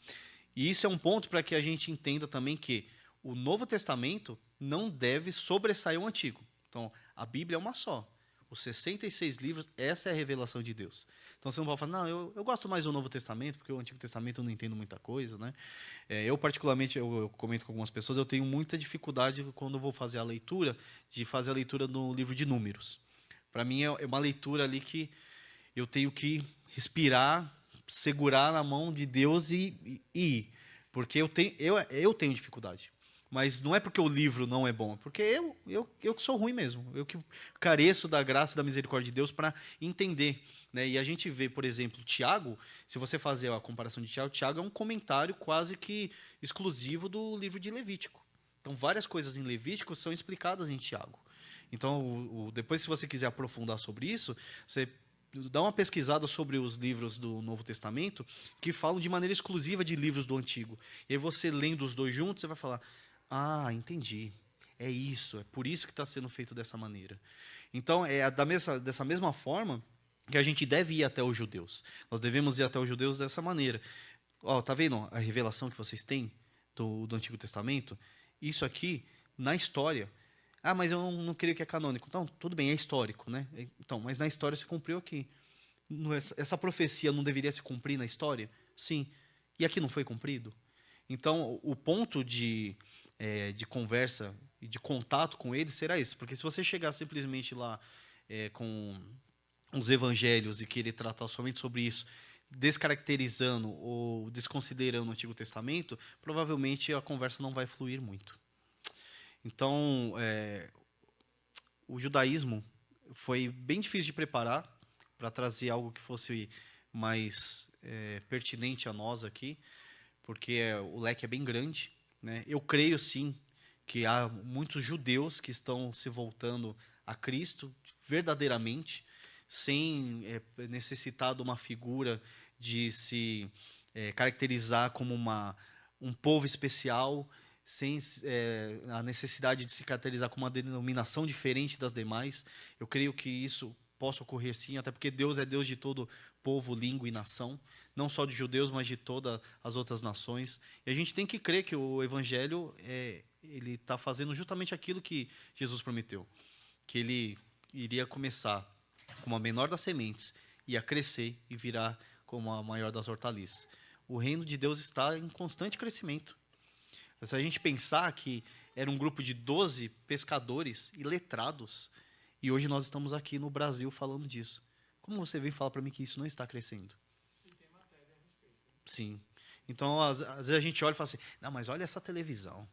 E isso é um ponto para que a gente entenda também que o Novo Testamento não deve sobressair o Antigo. Então, a Bíblia é uma só. Os 66 livros, essa é a revelação de Deus. Então, você não pode falar, não, eu gosto mais do Novo Testamento, porque o Antigo Testamento eu não entendo muita coisa, né? Eu, particularmente, eu comento com algumas pessoas, eu tenho muita dificuldade quando eu vou fazer a leitura, de fazer a leitura no livro de Números. Para mim, é uma leitura ali que eu tenho que respirar, segurar na mão de Deus e ir. Porque eu tenho dificuldade. Mas não é porque o livro não é bom, é porque eu que sou ruim mesmo. Eu que careço da graça e da misericórdia de Deus para entender. Né? E a gente vê, por exemplo, Tiago, se você fazer a comparação de Tiago, Tiago é um comentário quase que exclusivo do livro de Levítico. Então, várias coisas em Levítico são explicadas em Tiago. Então, depois, se você quiser aprofundar sobre isso, você dá uma pesquisada sobre os livros do Novo Testamento que falam de maneira exclusiva de livros do Antigo. E aí você lendo os dois juntos, você vai falar, ah, entendi, é isso, é por isso que está sendo feito dessa maneira. Então, dessa mesma forma que a gente deve ir até os judeus. Nós devemos ir até os judeus dessa maneira. Ó, tá vendo a revelação que vocês têm do Antigo Testamento? Isso aqui, na história... Ah, mas eu não creio que é canônico. Então, tudo bem, é histórico, né? Então, mas na história se cumpriu aqui. Essa profecia não deveria se cumprir na história? Sim. E aqui não foi cumprido? Então, o ponto de conversa e de contato com eles será esse. Porque se você chegar simplesmente lá com os evangelhos e querer tratar somente sobre isso, descaracterizando ou desconsiderando o Antigo Testamento, provavelmente a conversa não vai fluir muito. Então, o judaísmo foi bem difícil de preparar para trazer algo que fosse mais pertinente a nós aqui, porque o leque é bem grande, né? Eu creio, sim, que há muitos judeus que estão se voltando a Cristo verdadeiramente, sem necessitar de uma figura de se caracterizar como um povo especial, sem a necessidade de se caracterizar como uma denominação diferente das demais. Eu creio que isso possa ocorrer sim, até porque Deus é Deus de todo povo, língua e nação, não só de judeus, mas de todas as outras nações. E a gente tem que crer que o Evangelho ele está fazendo justamente aquilo que Jesus prometeu, que ele iria começar como a menor das sementes, ia crescer e virar como a maior das hortaliças. O reino de Deus está em constante crescimento. Se a gente pensar que era um grupo de 12 pescadores e letrados, e hoje nós estamos aqui no Brasil falando disso. Como você vem falar para mim que isso não está crescendo? E tem matéria a respeito. Sim. Então, às vezes a gente olha e fala assim, não, mas olha essa televisão.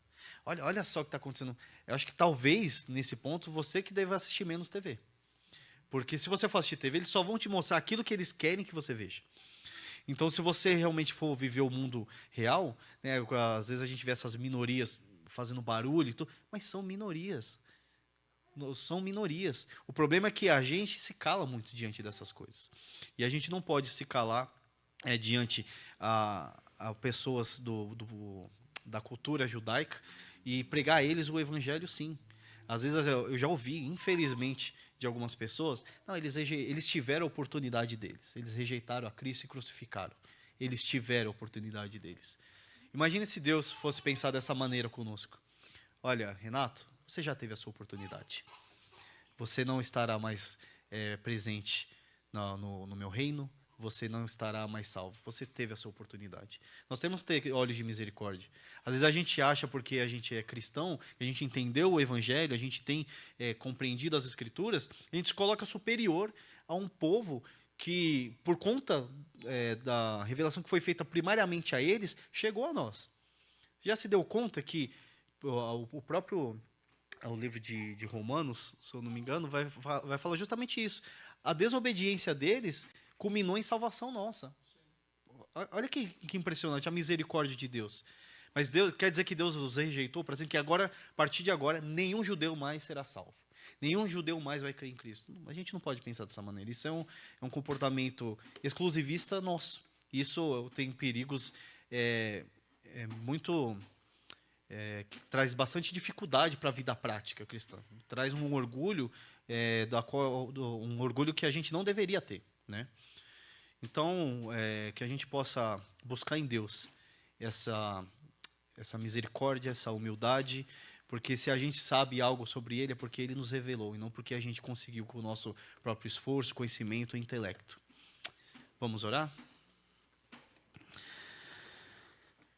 Olha só o que está acontecendo. Eu acho que talvez, nesse ponto, você que deve assistir menos TV. Porque se você for assistir TV, eles só vão te mostrar aquilo que eles querem que você veja. Então, se você realmente for viver o mundo real, né, às vezes a gente vê essas minorias fazendo barulho e tudo, mas são minorias. São minorias. O problema é que a gente se cala muito diante dessas coisas. E a gente não pode se calar diante a pessoas da cultura judaica e pregar a eles o evangelho, sim. Às vezes eu já ouvi, infelizmente, de algumas pessoas, não, eles tiveram a oportunidade deles. Eles rejeitaram a Cristo e crucificaram. Eles tiveram a oportunidade deles. Imagine se Deus fosse pensar dessa maneira conosco. Olha, Renato, você já teve a sua oportunidade. Você não estará mais presente no meu reino, você não estará mais salvo. Você teve a sua oportunidade. Nós temos que ter olhos de misericórdia. Às vezes a gente acha, porque a gente é cristão, a gente entendeu o evangelho, a gente tem compreendido as escrituras, a gente se coloca superior a um povo que, por conta da revelação que foi feita primariamente a eles, chegou a nós. Já se deu conta que o próprio livro de Romanos, se eu não me engano, vai falar justamente isso. A desobediência deles culminou em salvação nossa. Olha que impressionante a misericórdia de Deus. Mas Deus quer dizer que Deus os rejeitou, para dizer que agora, a partir de agora, nenhum judeu mais será salvo. Nenhum judeu mais vai crer em Cristo. A gente não pode pensar dessa maneira. Isso é um comportamento exclusivista nosso. Isso tem perigos muito... que traz bastante dificuldade para a vida prática cristã. Traz um orgulho, um orgulho que a gente não deveria ter, né? Então, que a gente possa buscar em Deus essa misericórdia, essa humildade, porque se a gente sabe algo sobre Ele é porque Ele nos revelou, e não porque a gente conseguiu com o nosso próprio esforço, conhecimento e intelecto. Vamos orar?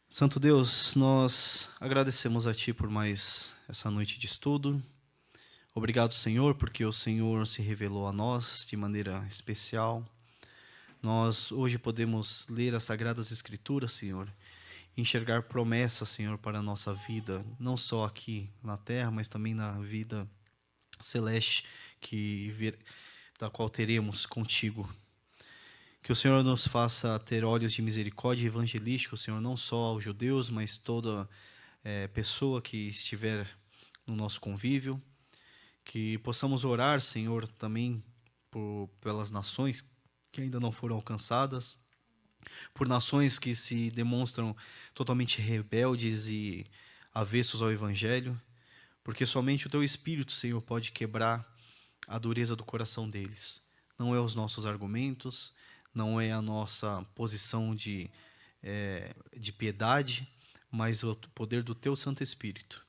Santo Deus, nós agradecemos a Ti por mais essa noite de estudo. Obrigado, Senhor, porque o Senhor se revelou a nós de maneira especial. Nós hoje podemos ler as Sagradas Escrituras, Senhor, e enxergar promessas, Senhor, para a nossa vida, não só aqui na terra, mas também na vida celeste da qual teremos contigo. Que o Senhor nos faça ter olhos de misericórdia evangelística, Senhor, não só aos judeus, mas toda pessoa que estiver no nosso convívio. Que possamos orar, Senhor, também pelas nações que ainda não foram alcançadas, por nações que se demonstram totalmente rebeldes e avessos ao Evangelho, porque somente o Teu Espírito, Senhor, pode quebrar a dureza do coração deles. Não é os nossos argumentos, não é a nossa posição de piedade, mas o poder do Teu Santo Espírito.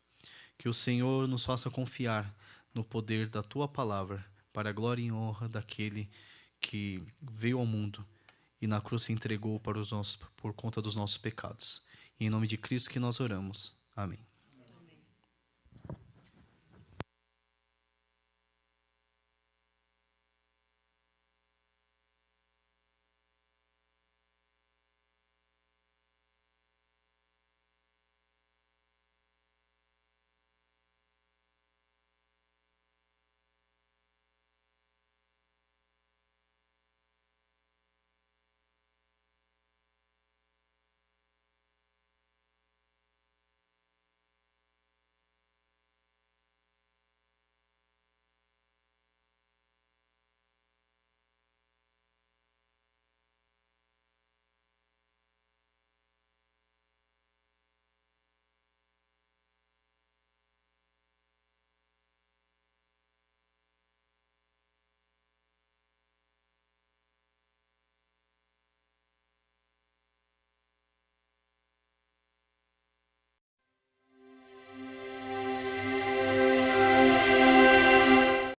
Que o Senhor nos faça confiar no poder da Tua Palavra, para a glória e honra daquele que veio ao mundo e na cruz se entregou por conta dos nossos pecados. E em nome de Cristo que nós oramos. Amém.